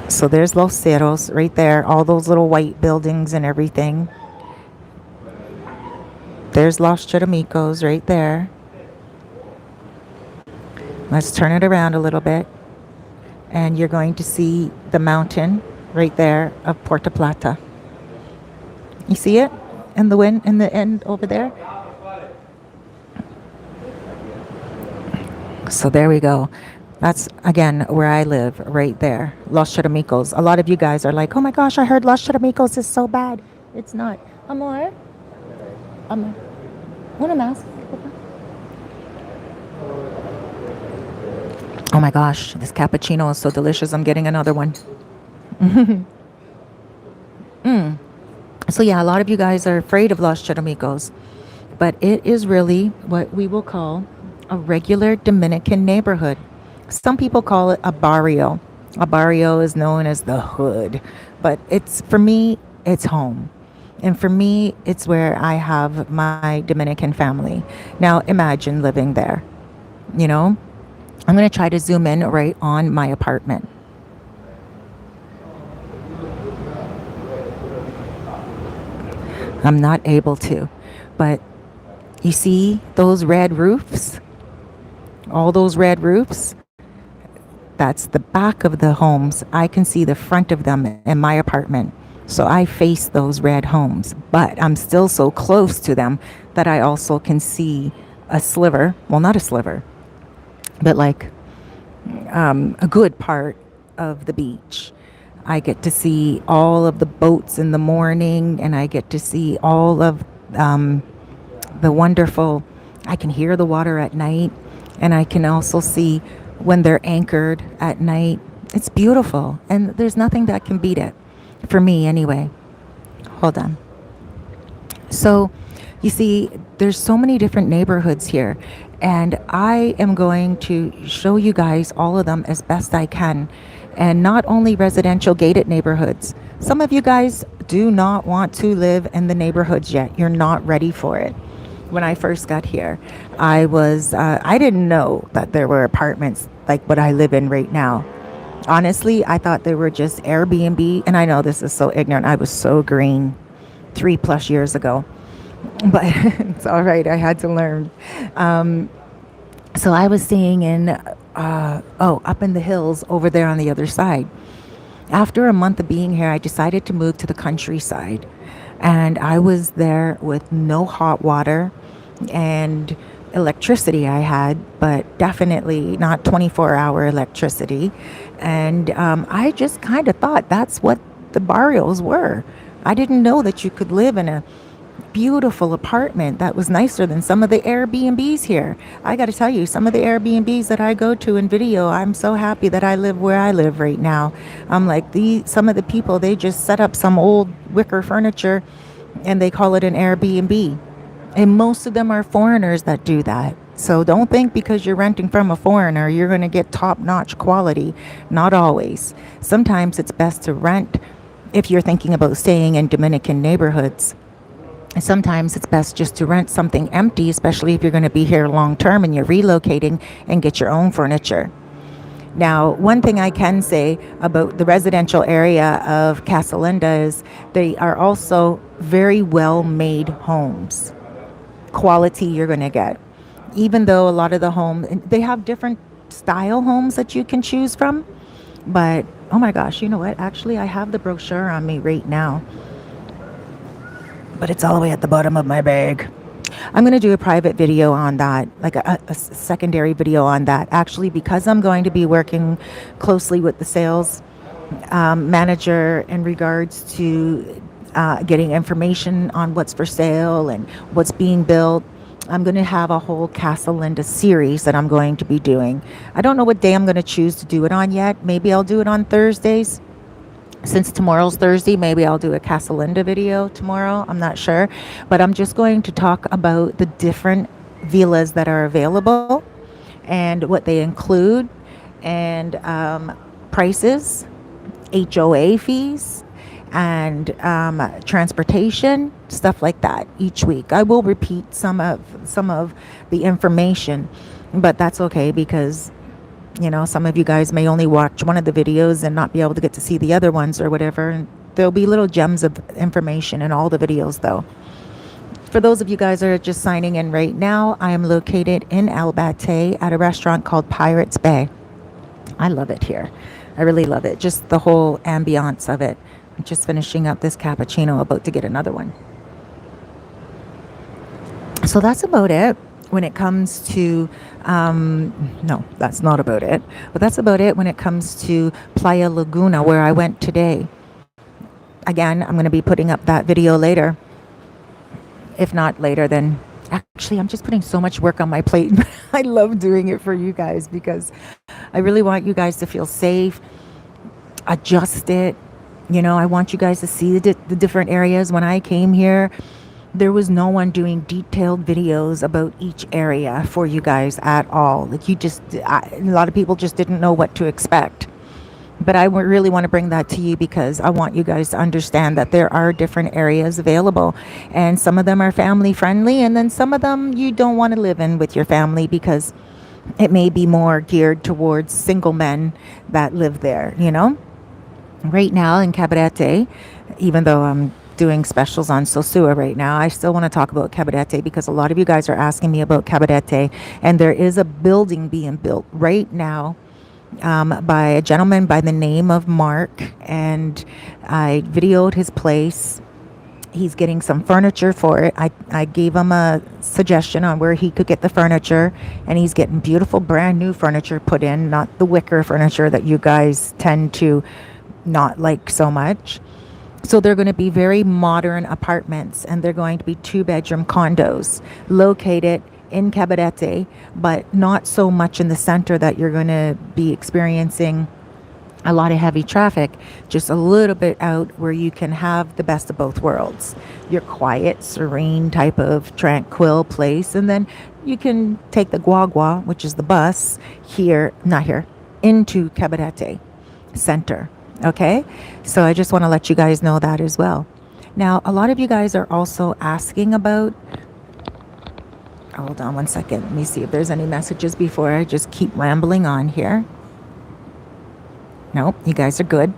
So there's Los Cerros right there, all those little white buildings and everything. There's Los Charamicos right there. Let's turn it around a little bit. And you're going to see the mountain right there of Puerta Plata. You see it in the wind in the end over there? So there we go. That's, again, where I live, right there. Los Charamicos. A lot of you guys are like, oh my gosh, I heard Los Charamicos is so bad. It's not. Amor? Amor. Una más. Oh my gosh, this cappuccino is so delicious. I'm getting another one. So yeah, a lot of you guys are afraid of Los Charamicos. But it is really what we will call a regular Dominican neighborhood. Some people call it a barrio. A barrio is known as the hood. But it's, for me, it's home. And for me, it's where I have my Dominican family. Now, imagine living there. You know, I'm going to try to zoom in right on my apartment. I'm not able to. But you see those red roofs? All those red roofs? That's the back of the homes. I can see the front of them in my apartment. So I face those red homes. But I'm still so close to them that I also can see a sliver. Well, not a sliver, but like a good part of the beach. I get to see all of the boats in the morning, and I get to see all of the wonderful, I can hear the water at night, and I can also see when they're anchored at night. It's beautiful, and there's nothing that can beat it, for me anyway. Hold on. So, you see, there's so many different neighborhoods here, and I am going to show you guys all of them as best I can. And not only residential gated neighborhoods. Some of you guys do not want to live in the neighborhoods yet. You're not ready for it. When I first got here, I didn't know that there were apartments like what I live in right now. Honestly, I thought they were just Airbnb. And I know this is so ignorant. I was so green 3+ years ago. But it's all right. I had to learn. So I was staying in, up in the hills over there on the other side. After a month of being here, I decided to move to the countryside. And I was there with no hot water and electricity I had, but definitely not 24-hour electricity. And I just kind of thought that's what the barrios were. I didn't know that you could live in a beautiful apartment that was nicer than some of the Airbnbs here. I got to tell you, some of the Airbnbs that I go to in video, I'm so happy that I live where I live right now. I'm like, some of the people, they just set up some old wicker furniture and they call it an Airbnb. And most of them are foreigners that do that. So don't think because you're renting from a foreigner, you're going to get top-notch quality. Not always. Sometimes it's best to rent if you're thinking about staying in Dominican neighborhoods. Sometimes it's best just to rent something empty, especially if you're going to be here long term and you're relocating, and get your own furniture. Now, one thing I can say about the residential area of Casa Linda is they are also very well made homes. Quality you're going to get. Even though a lot of the homes, they have different style homes that you can choose from. But, oh my gosh, you know what? Actually, I have the brochure on me right now. But it's all the way at the bottom of my bag. I'm going to do a private video on that, like a secondary video on that. Actually, because I'm going to be working closely with the sales manager in regards to getting information on what's for sale and what's being built. I'm going to have a whole Casa Linda series that I'm going to be doing. I don't know what day I'm going to choose to do it on yet. Maybe I'll do it on Thursdays. Since tomorrow's Thursday, maybe I'll do a Casalinda video tomorrow. I'm not sure. But I'm just going to talk about the different villas that are available and what they include, and prices, HOA fees, and transportation, stuff like that each week. I will repeat some of the information, but that's okay because some of you guys may only watch one of the videos and not be able to get to see the other ones or whatever. And there'll be little gems of information in all the videos, though. For those of you guys that are just signing in right now, I am located in El Bate at a restaurant called Pirates Bay. I love it here. I really love it. Just the whole ambiance of it. I'm just finishing up this cappuccino, about to get another one. So that's about it when it comes to, no, that's not about it, but that's about it when it comes to Playa Laguna, where I went today. Again, I'm going to be putting up that video later. If not later, then actually, I'm just putting so much work on my plate. I love doing it for you guys because I really want you guys to feel safe, adjust it. I want you guys to see the different areas. When I came here, there was no one doing detailed videos about each area for you guys at all. Like a lot of people just didn't know what to expect. But I really want to bring that to you because I want you guys to understand that there are different areas available. And some of them are family friendly. And then some of them you don't want to live in with your family because it may be more geared towards single men that live there, Right now in Cabarete, even though I'm doing specials on Sosua right now, I still want to talk about Cabarete because a lot of you guys are asking me about Cabarete. And there is a building being built right now by a gentleman by the name of Mark, and I videoed his place. He's getting some furniture for it. I gave him a suggestion on where he could get the furniture, and he's getting beautiful brand new furniture put in, not the wicker furniture that you guys tend to not like so much. So they're going to be very modern apartments, and they're going to be 2-bedroom condos located in Cabarete, but not so much in the center that you're going to be experiencing a lot of heavy traffic, just a little bit out where you can have the best of both worlds. Your quiet, serene type of tranquil place, and then you can take the guagua, which is the bus, not here, into Cabarete Center. Okay? So I just want to let you guys know that as well. Now, a lot of you guys are also asking about, hold on one second. Let me see if there's any messages before I just keep rambling on here. No, you guys are good.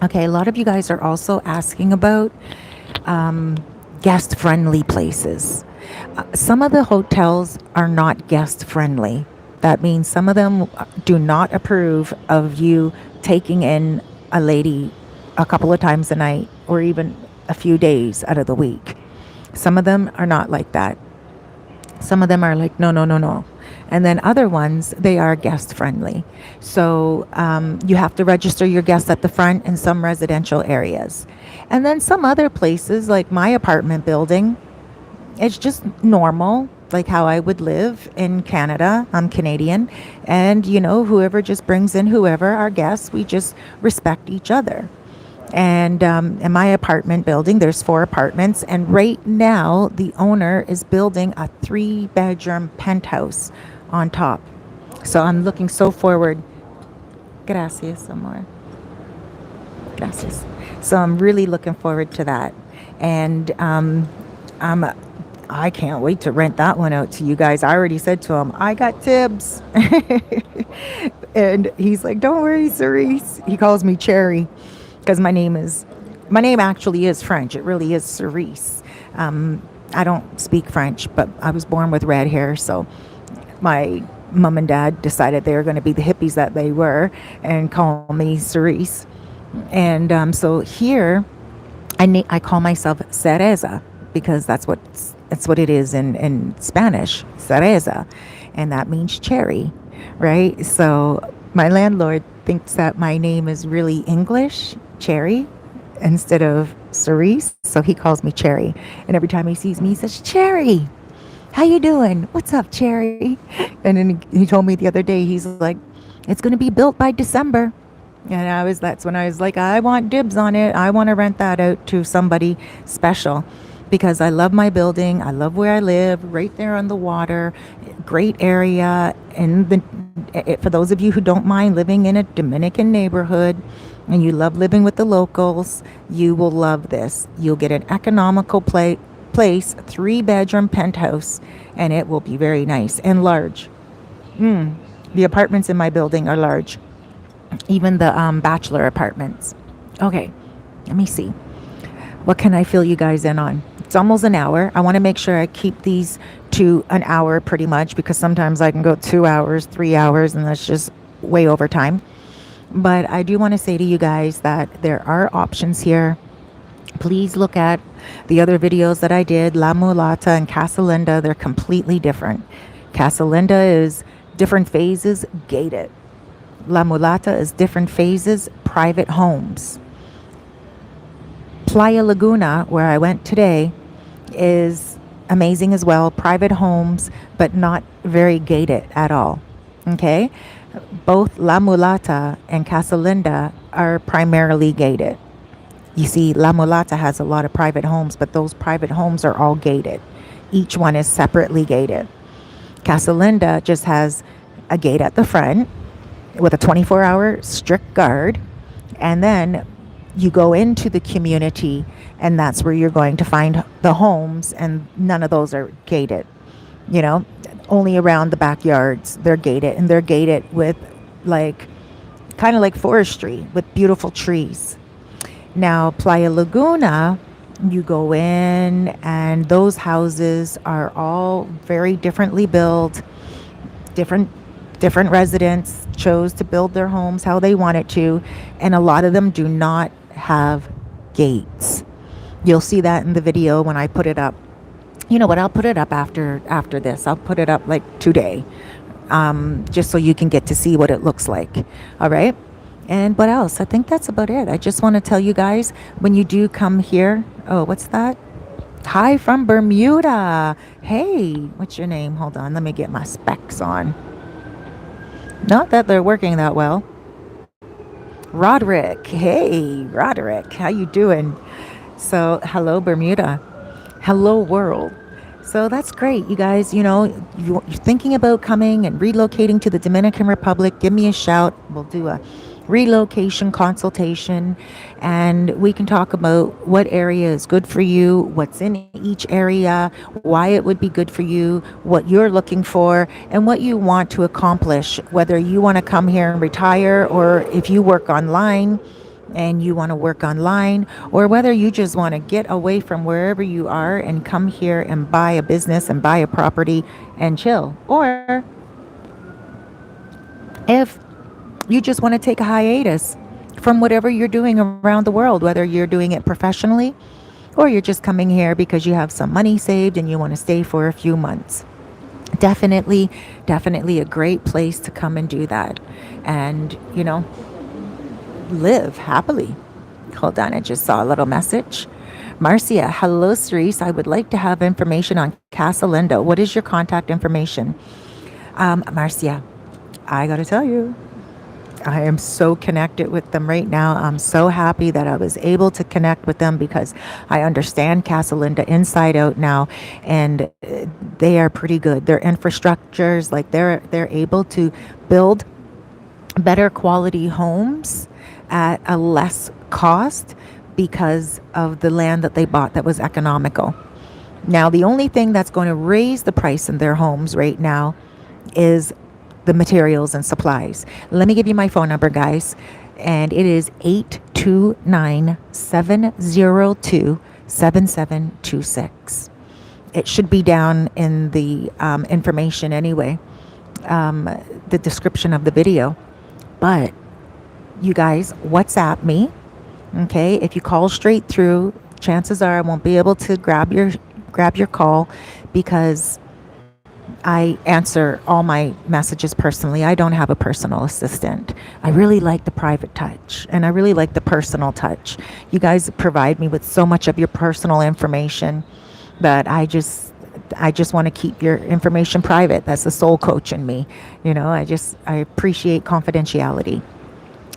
Okay, a lot of you guys are also asking about guest-friendly places. Some of the hotels are not guest-friendly. That means some of them do not approve of you taking in a lady a couple of times a night or even a few days out of the week. Some of them are not like that. Some of them are like, no, no, no, no. And then other ones, they are guest friendly. So you have to register your guests at the front in some residential areas. And then some other places, like my apartment building, it's just normal, like how I would live in Canada. I'm Canadian. And, whoever just brings in whoever, our guests, we just respect each other. And in my apartment building, there's 4 apartments. And right now, the owner is building a 3-bedroom penthouse on top. So I'm looking so forward. Gracias, amor. Gracias. So I'm really looking forward to that. And I can't wait to rent that one out to you guys. I already said to him, I got Tibbs. And he's like, don't worry, Cerise. He calls me Cherry. Because my name actually is French. It really is Cerise. I don't speak French, but I was born with red hair, so my mom and dad decided they were going to be the hippies that they were and call me Cerise. And so here, I call myself Cereza because that's what it is in Spanish, Cereza, and that means cherry, right? So my landlord thinks that my name is really English, Cherry, instead of Cerise, so he calls me Cherry. And every time he sees me, he says, Cherry, how you doing? What's up, Cherry? And then he told me the other day, he's like, it's going to be built by December. And that's when I was like, I want dibs on it. I want to rent that out to somebody special because I love my building. I love where I live, right there on the water, great area. And for those of you who don't mind living in a Dominican neighborhood and you love living with the locals, you will love this. You'll get an economical place, 3-bedroom penthouse, and it will be very nice and large. The apartments in my building are large, even the bachelor apartments. Okay, let me see. What can I fill you guys in on? It's almost an hour. I want to make sure I keep these to an hour pretty much because sometimes I can go 2 hours, 3 hours, and that's just way over time. But I do want to say to you guys that there are options here. Please look at the other videos that I did, La Mulata and Casa Linda. They're completely different. Casa Linda is different phases, gated. La Mulata is different phases, private homes. Playa Laguna, where I went today, is amazing as well. Private homes, but not very gated at all. Okay? Both La Mulata and Casa Linda are primarily gated. You see, La Mulata has a lot of private homes, but those private homes are all gated. Each one is separately gated. Casa Linda just has a gate at the front with a 24-hour strict guard, and then you go into the community, and that's where you're going to find the homes, and none of those are gated. You know, only around the backyards they're gated, and they're gated with like kind of like forestry with beautiful trees. Now, Playa Laguna, you go in, and those houses are all very differently built. Different residents chose to build their homes how they wanted to, and a lot of them do not have gates. You'll see that in the video when I put it up. You know what? I'll put it up after this. I'll put it up like today, just so you can get to see what it looks like. All right. And what else? I think that's about it. I just want to tell you guys when you do come here. Oh, what's that? Hi from Bermuda. Hey, what's your name? Hold on. Let me get my specs on. Not that they're working that well. Roderick. Hey, Roderick. How you doing? So, hello, Bermuda. Hello, world. So that's great. You guys, you're thinking about coming and relocating to the Dominican Republic, give me a shout. We'll do a relocation consultation, and we can talk about what area is good for you, what's in each area, why it would be good for you, what you're looking for, and what you want to accomplish, whether you want to come here and retire, or if you work online and you want to work online, or whether you just want to get away from wherever you are and come here and buy a business and buy a property and chill, or if you just want to take a hiatus from whatever you're doing around the world, whether you're doing it professionally or you're just coming here because you have some money saved and you want to stay for a few months. Definitely a great place to come and do that. And, live happily. Hold on, I just saw a little message. Marcia, hello, Cerise. I would like to have information on Casa Linda. What is your contact information? Marcia, I got to tell you, I am so connected with them right now. I'm so happy that I was able to connect with them because I understand Casa Linda inside out now, and they are pretty good. Their infrastructures, like they're able to build better quality homes at a less cost because of the land that they bought that was economical. Now, the only thing that's going to raise the price in their homes right now is the materials and supplies. Let me give you my phone number, guys. And it is 829-702-7726. It should be down in the information anyway, the description of the video. But you guys, WhatsApp me. Okay, if you call straight through, chances are I won't be able to grab your call because I answer all my messages personally. I don't have a personal assistant. I really like the private touch, and I really like the personal touch. You guys provide me with so much of your personal information that I just want to keep your information private. That's the soul coach in me. I appreciate confidentiality.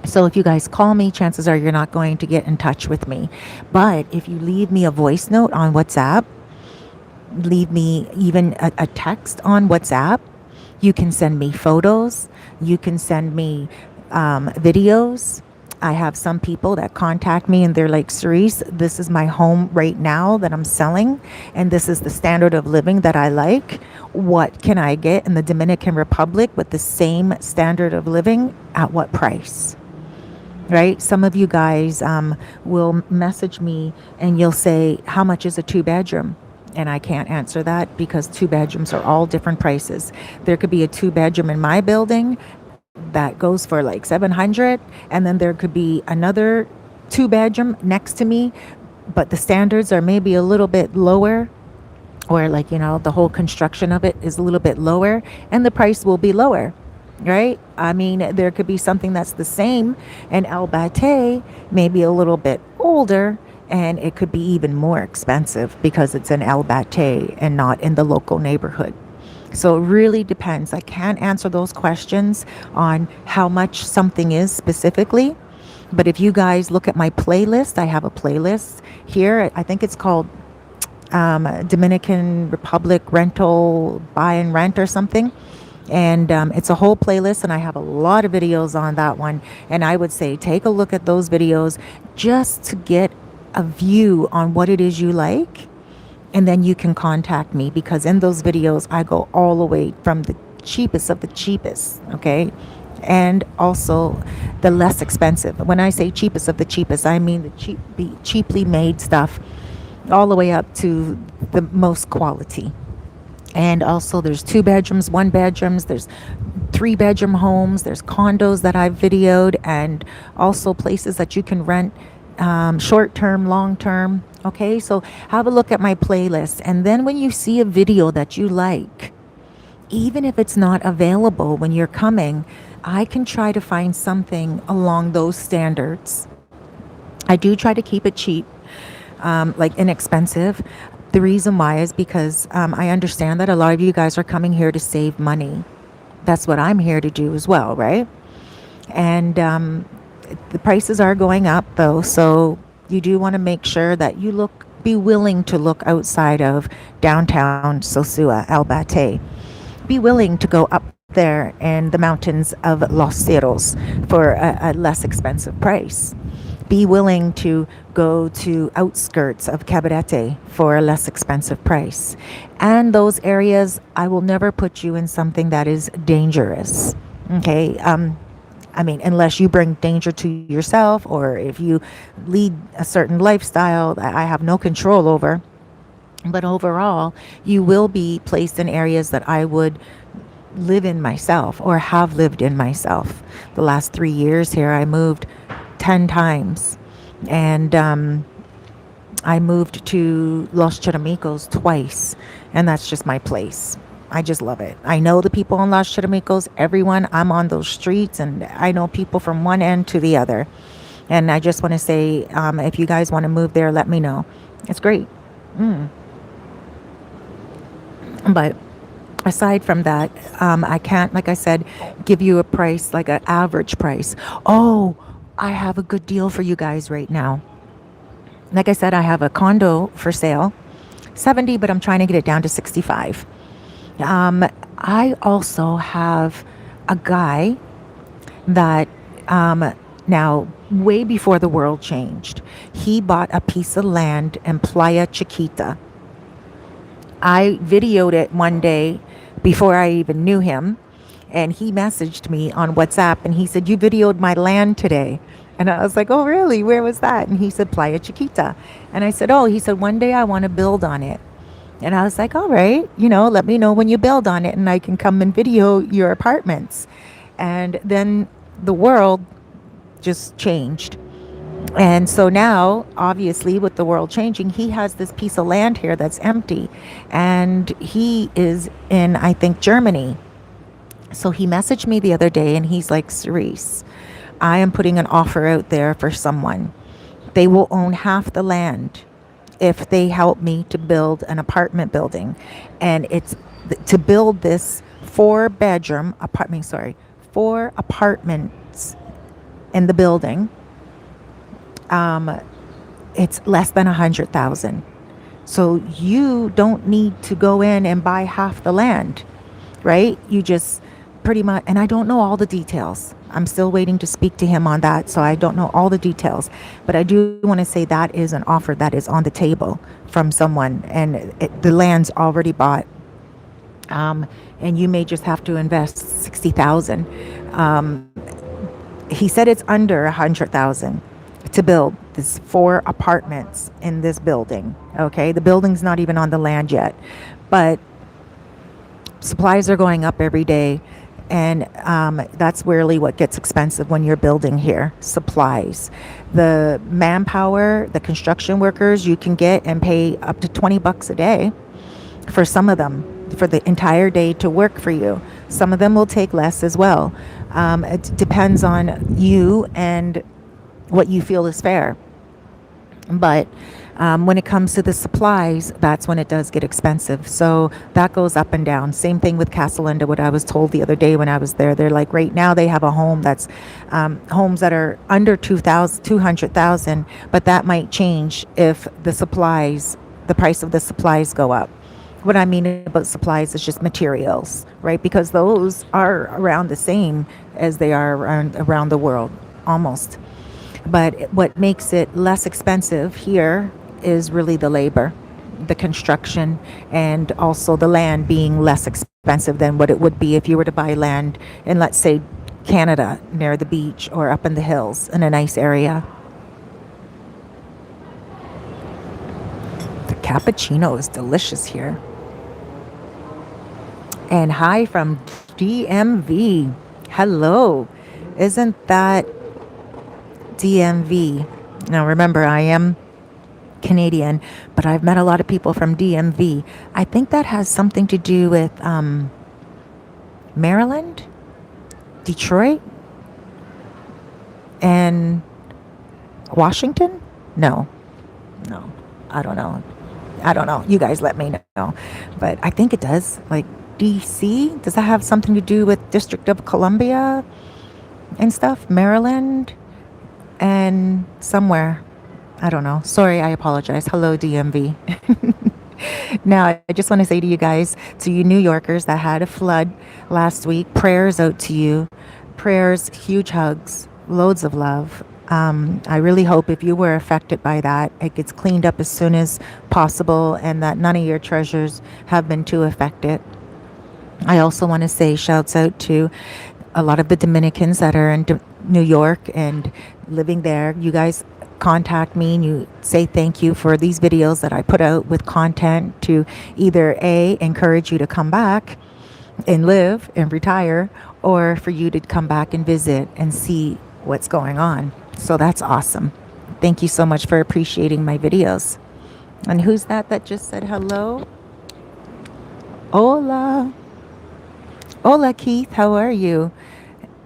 So if you guys call me, chances are you're not going to get in touch with me. But if you leave me a voice note on WhatsApp, leave me even a text on WhatsApp, you can send me photos, you can send me videos. I have some people that contact me and they're like, Cerise, this is my home right now that I'm selling, and this is the standard of living that I like. What can I get in the Dominican Republic with the same standard of living at what price? Right? Some of you guys will message me and you'll say, how much is a two bedroom? And I can't answer that because two bedrooms are all different prices. There could be a two bedroom in my building that goes for like 700, and then there could be another two bedroom next to me, but the standards are maybe a little bit lower, or like, the whole construction of it is a little bit lower and the price will be lower. Right? I mean, there could be something that's the same and El Bate maybe a little bit older, and it could be even more expensive because it's in El Bate and not in the local neighborhood. So it really depends. I can't answer those questions on how much something is specifically. But if you guys look at my playlist, I have a playlist here. I think it's called Dominican Republic Rental Buy and Rent or something. And it's a whole playlist, and I have a lot of videos on that one. And I would say take a look at those videos just to get a view on what it is you like. And then you can contact me, because in those videos, I go all the way from the cheapest of the cheapest, okay? And also the less expensive. When I say cheapest of the cheapest, I mean the cheaply made stuff all the way up to the most quality. And also there's two bedrooms, one bedrooms, there's three bedroom homes, there's condos that I've videoed, and also places that you can rent short term, long term. Okay, so have a look at my playlist. And then when you see a video that you like, even if it's not available when you're coming, I can try to find something along those standards. I do try to keep it cheap, like inexpensive. The reason why is because I understand that a lot of you guys are coming here to save money. That's what I'm here to do as well, right? And the prices are going up though, so you do want to make sure that be willing to look outside of downtown Sosua, El Bate. Be willing to go up there in the mountains of Los Cerros for a less expensive price. Be willing to go to outskirts of Cabarete for a less expensive price. And those areas, I will never put you in something that is dangerous. Okay. I mean, unless you bring danger to yourself, or if you lead a certain lifestyle that I have no control over. But overall, you will be placed in areas that I would live in myself or have lived in myself. The last 3 years here, I moved 10 times. And I moved to Los Charamicos twice. And that's just my place. I just love it. I know the people in Los Charamicos, everyone. I'm on those streets, and I know people from one end to the other. And I just want to say, if you guys want to move there, let me know. It's great. But aside from that, I can't, like I said, give you a price, like an average price. Oh, I have a good deal for you guys right now. Like I said, I have a condo for sale, 70, but I'm trying to get it down to 65. I also have a guy that, now, way before the world changed, he bought a piece of land in Playa Chiquita. I videoed it one day before I even knew him, and he messaged me on WhatsApp and he said, "You videoed my land today." And I was like, "Oh, really? Where was that?" And he said, "Playa Chiquita." And I said, "Oh," he said, "one day I want to build on it." And I was like, "All right, let me know when you build on it and I can come and video your apartments." And then the world just changed. And so now, obviously, with the world changing, he has this piece of land here that's empty. And he is in, I think, Germany. So he messaged me the other day and he's like, "Cerise, I am putting an offer out there for someone. They will own half the land if they help me to build an apartment building. And it's to build this four apartments in the building, um, it's less than 100,000. So you don't need to go in and buy half the land, right? You just pretty much, and I don't know all the details. I'm still waiting to speak to him on that, so I don't know all the details. But I do want to say that is an offer that is on the table from someone, and the land's already bought. And you may just have to invest 60,000. Um, he said it's under 100,000 to build this 4 apartments in this building. Okay, the building's not even on the land yet, but supplies are going up every day, and that's really what gets expensive when you're building here. Supplies, the manpower, the construction workers, you can get and pay up to $20 a day for some of them, for the entire day to work for you. Some of them will take less as well. It depends on you and what you feel is fair. But when it comes to the supplies, that's when it does get expensive. So that goes up and down. Same thing with Casa Linda, what I was told the other day when I was there. They're like, right now they have a home that's homes that are under 200,000, but that might change if the price of the supplies go up. What I mean about supplies is just materials, right? Because those are around the same as they are around the world, almost. But what makes it less expensive here is really the labor, the construction, and also the land being less expensive than what it would be if you were to buy land in, let's say, Canada, near the beach or up in the hills in a nice area. The cappuccino is delicious here. And hi from DMV. Hello. Isn't that DMV? Now remember, I am Canadian, but I've met a lot of people from DMV. I think that has something to do with Maryland, Detroit, and Washington? No. I don't know. You guys let me know. But I think it does. Like DC? Does that have something to do with District of Columbia and stuff? Maryland and somewhere. I don't know. Sorry, I apologize. Hello, DMV. Now, I just want to say to you guys, to you New Yorkers that had a flood last week, prayers out to you. Prayers, huge hugs, loads of love. I really hope if you were affected by that, it gets cleaned up as soon as possible and that none of your treasures have been too affected. I also want to say shouts out to a lot of the Dominicans that are in New York and living there. You guys contact me and you say thank you for these videos that I put out with content to either A, encourage you to come back and live and retire, or for you to come back and visit and see what's going on. So that's awesome. Thank you so much for appreciating my videos. And who's that just said hello? Hola. Hola, Keith. How are you?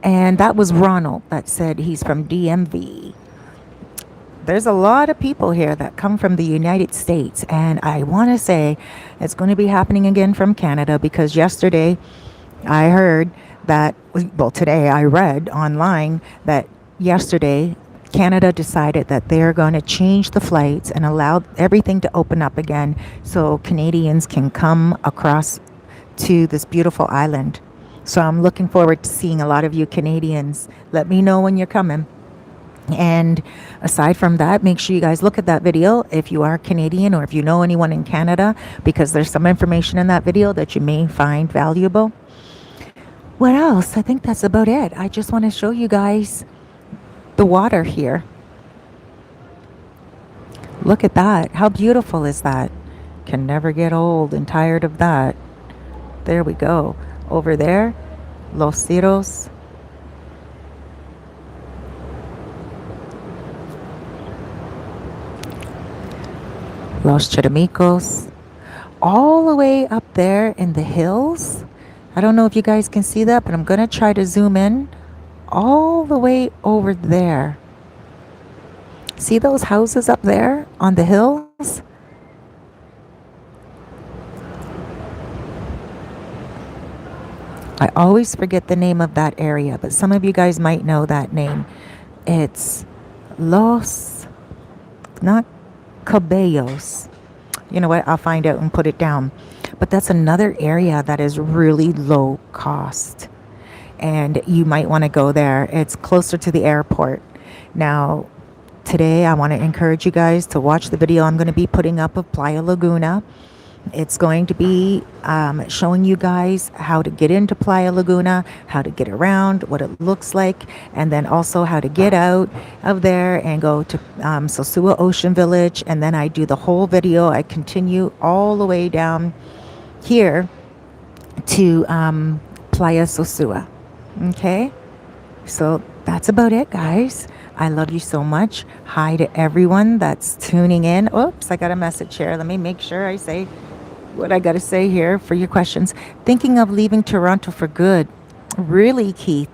And that was Ronald that said he's from DMV. There's a lot of people here that come from the United States. And I want to say it's going to be happening again from Canada, because yesterday I heard that, well, today I read online that yesterday Canada decided that they're going to change the flights and allow everything to open up again so Canadians can come across to this beautiful island. So I'm looking forward to seeing a lot of you Canadians. Let me know when you're coming. And aside from that, make sure you guys look at that video if you are Canadian or if you know anyone in Canada, because there's some information in that video that you may find valuable. What else? I think that's about it. I just want to show you guys the water here. Look at that. How beautiful is that? Can never get old and tired of that. There we go. Over there, Los Ciros. Los Charamicos. All the way up there in the hills. I don't know if you guys can see that, but I'm going to try to zoom in. All the way over there. See those houses up there on the hills? I always forget the name of that area, but some of you guys might know that name. It's Los, not Cabellos. You know what? I'll find out and put it down. But that's another area that is really low cost. And you might want to go there. It's closer to the airport. Now, today I want to encourage you guys to watch the video I'm going to be putting up of Playa Laguna. It's going to be showing you guys how to get into Playa Laguna, how to get around, what it looks like, and then also how to get out of there and go to Sosua Ocean Village. And then I do the whole video. I continue all the way down here to Playa Sosua. Okay? So that's about it, guys. I love you so much. Hi to everyone that's tuning in. Oops, I got a message here. Let me make sure I say what I got to say here for your questions. Thinking of leaving Toronto for good. Really, Keith?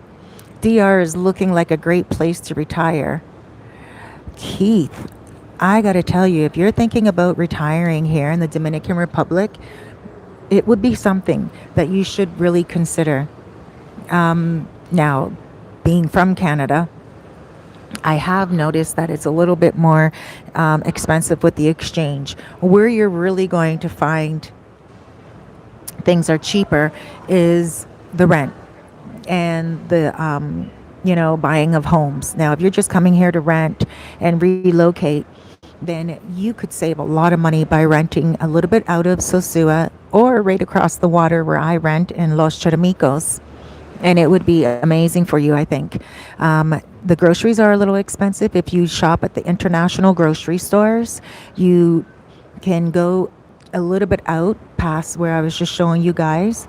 DR is looking like a great place to retire. Keith, I got to tell you, if you're thinking about retiring here in the Dominican Republic, it would be something that you should really consider. Now, being from Canada, I have noticed that it's a little bit more expensive with the exchange. Where you're really going to find things are cheaper is the rent and the buying of homes. Now, if you're just coming here to rent and relocate, then you could save a lot of money by renting a little bit out of Sosua or right across the water where I rent in Los Charamicos. And it would be amazing for you, I think. The groceries are a little expensive. If you shop at the international grocery stores, you can go a little bit out past where I was just showing you guys.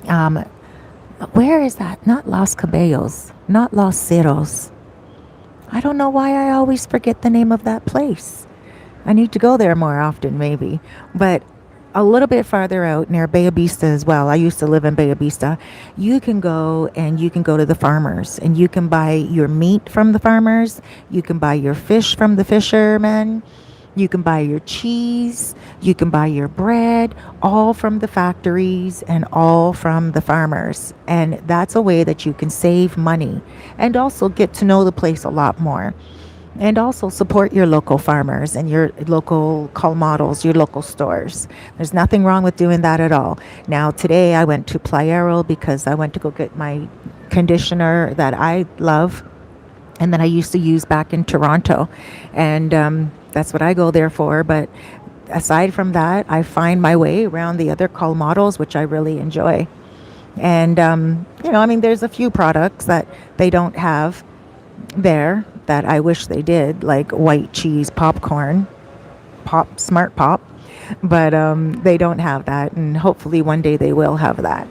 Where is that? Not Los Cabellos, not Los Ceros. I don't know why I always forget the name of that place. I need to go there more often, maybe. But a little bit farther out near Bay Vista as well. I used to live in Bay Vista. You can go to the farmers and you can buy your meat from the farmers. You can buy your fish from the fishermen. You can buy your cheese. You can buy your bread, all from the factories and all from the farmers. And that's a way that you can save money and also get to know the place a lot more. And also support your local farmers and your local colmados, your local stores. There's nothing wrong with doing that at all. Now, today I went to Playero because I went to go get my conditioner that I love and that I used to use back in Toronto. And that's what I go there for. But aside from that, I find my way around the other colmados, which I really enjoy. And, there's a few products that they don't have there that I wish they did, like white cheese popcorn, Smart Pop, but they don't have that, and hopefully one day they will have that.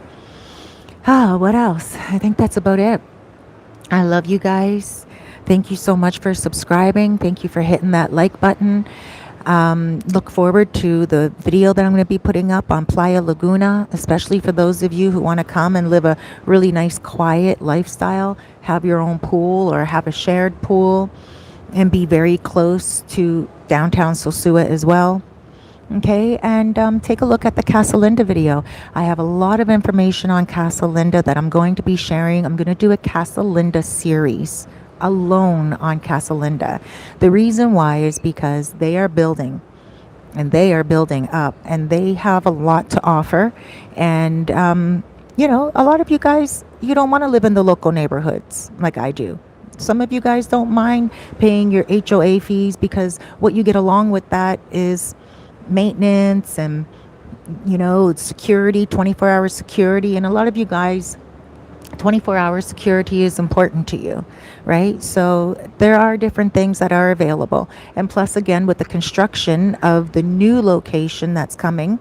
What else? I think that's about it. I love you guys. Thank you so much for subscribing. Thank you for hitting that like button. Look forward to the video that I'm going to be putting up on Playa Laguna, especially for those of you who want to come and live a really nice, quiet lifestyle, have your own pool or have a shared pool, and be very close to downtown Sosua as well. Okay, and take a look at the Casa Linda video. I have a lot of information on Casa Linda that I'm going to be sharing. I'm going to do a Casa Linda series alone on Casa Linda. The reason why is because they are building and they are building up and they have a lot to offer. And, a lot of you guys, you don't want to live in the local neighborhoods like I do. Some of you guys don't mind paying your HOA fees because what you get along with that is maintenance and, security, 24-hour security. And a lot of you guys, 24-hour security is important to you, right? So there are different things that are available. And plus, again, with the construction of the new location that's coming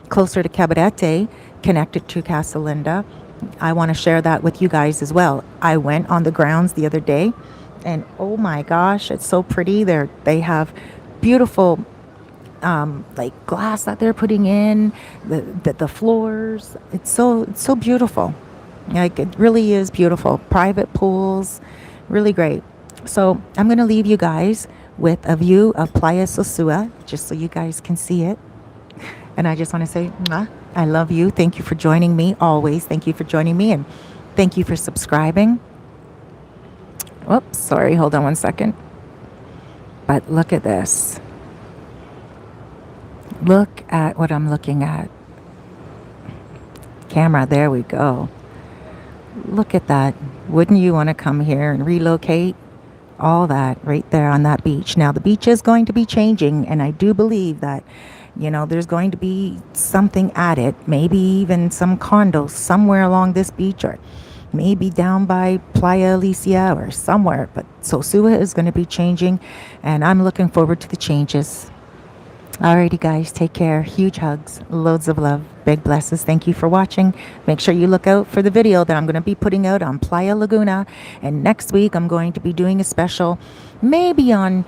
closer to Cabarete, connected to Casa Linda, I want to share that with you guys as well. I went on the grounds the other day, and oh my gosh, it's so pretty. They have beautiful like glass that they're putting in, the floors. It's so beautiful. Like, it really is beautiful. Private pools, really great. So I'm going to leave you guys with a view of Playa Sosua, just so you guys can see it. And I just want to say, mwah, I love you. Thank you for joining me always. Thank you for joining me, and thank you for subscribing. Whoops, sorry, hold on one second. But look at this. Look at what I'm looking at. Camera, there we go. Look at that. Wouldn't you want to come here and relocate? All that right there on that beach. Now, the beach is going to be changing, and I do believe that, there's going to be something added, maybe even some condos somewhere along this beach, or maybe down by Playa Alicia or somewhere. But Sosua is going to be changing, and I'm looking forward to the changes. Alrighty, guys, take care. Huge hugs, loads of love, big blesses. Thank you for watching. Make sure you look out for the video that I'm going to be putting out on Playa Laguna. And next week, I'm going to be doing a special, maybe on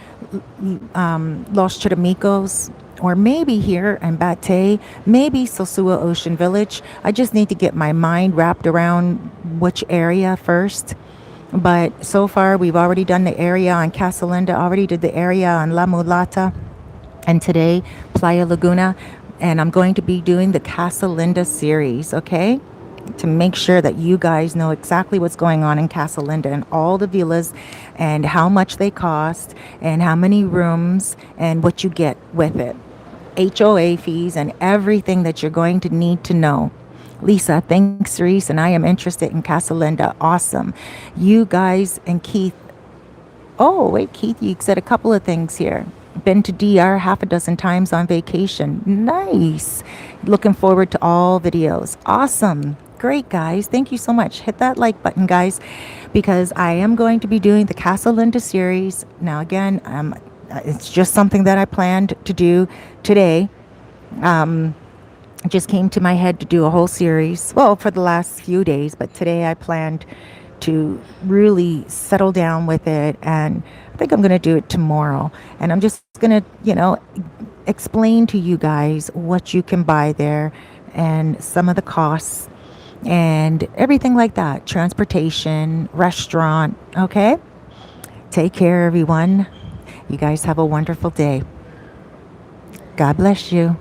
Los Charamicos, or maybe here in Bate, maybe Sosua Ocean Village. I just need to get my mind wrapped around which area first. But so far, we've already done the area on Casa Linda, already did the area on La Mulata, and today Playa Laguna, and I'm going to be doing the Casa Linda series, okay, to make sure that you guys know exactly what's going on in Casa Linda and all the villas and how much they cost and how many rooms and what you get with it, HOA fees, and everything that you're going to need to know. Lisa, thanks, Cerise, and I am interested in Casa Linda. Awesome. You guys and Keith. Oh, wait, Keith, you said a couple of things here. Been to DR half a dozen times on vacation. Nice. Looking forward to all videos. Awesome. Great, guys. Thank you so much. Hit that like button, guys, because I am going to be doing the Casa Linda series. Now, again, it's just something that I planned to do today. It just came to my head to do a whole series, well, for the last few days, but today I planned to really settle down with it, and I think I'm going to do it tomorrow. And I'm just going to, explain to you guys what you can buy there and some of the costs and everything like that. Transportation, restaurant, okay? Take care, everyone. You guys have a wonderful day. God bless you.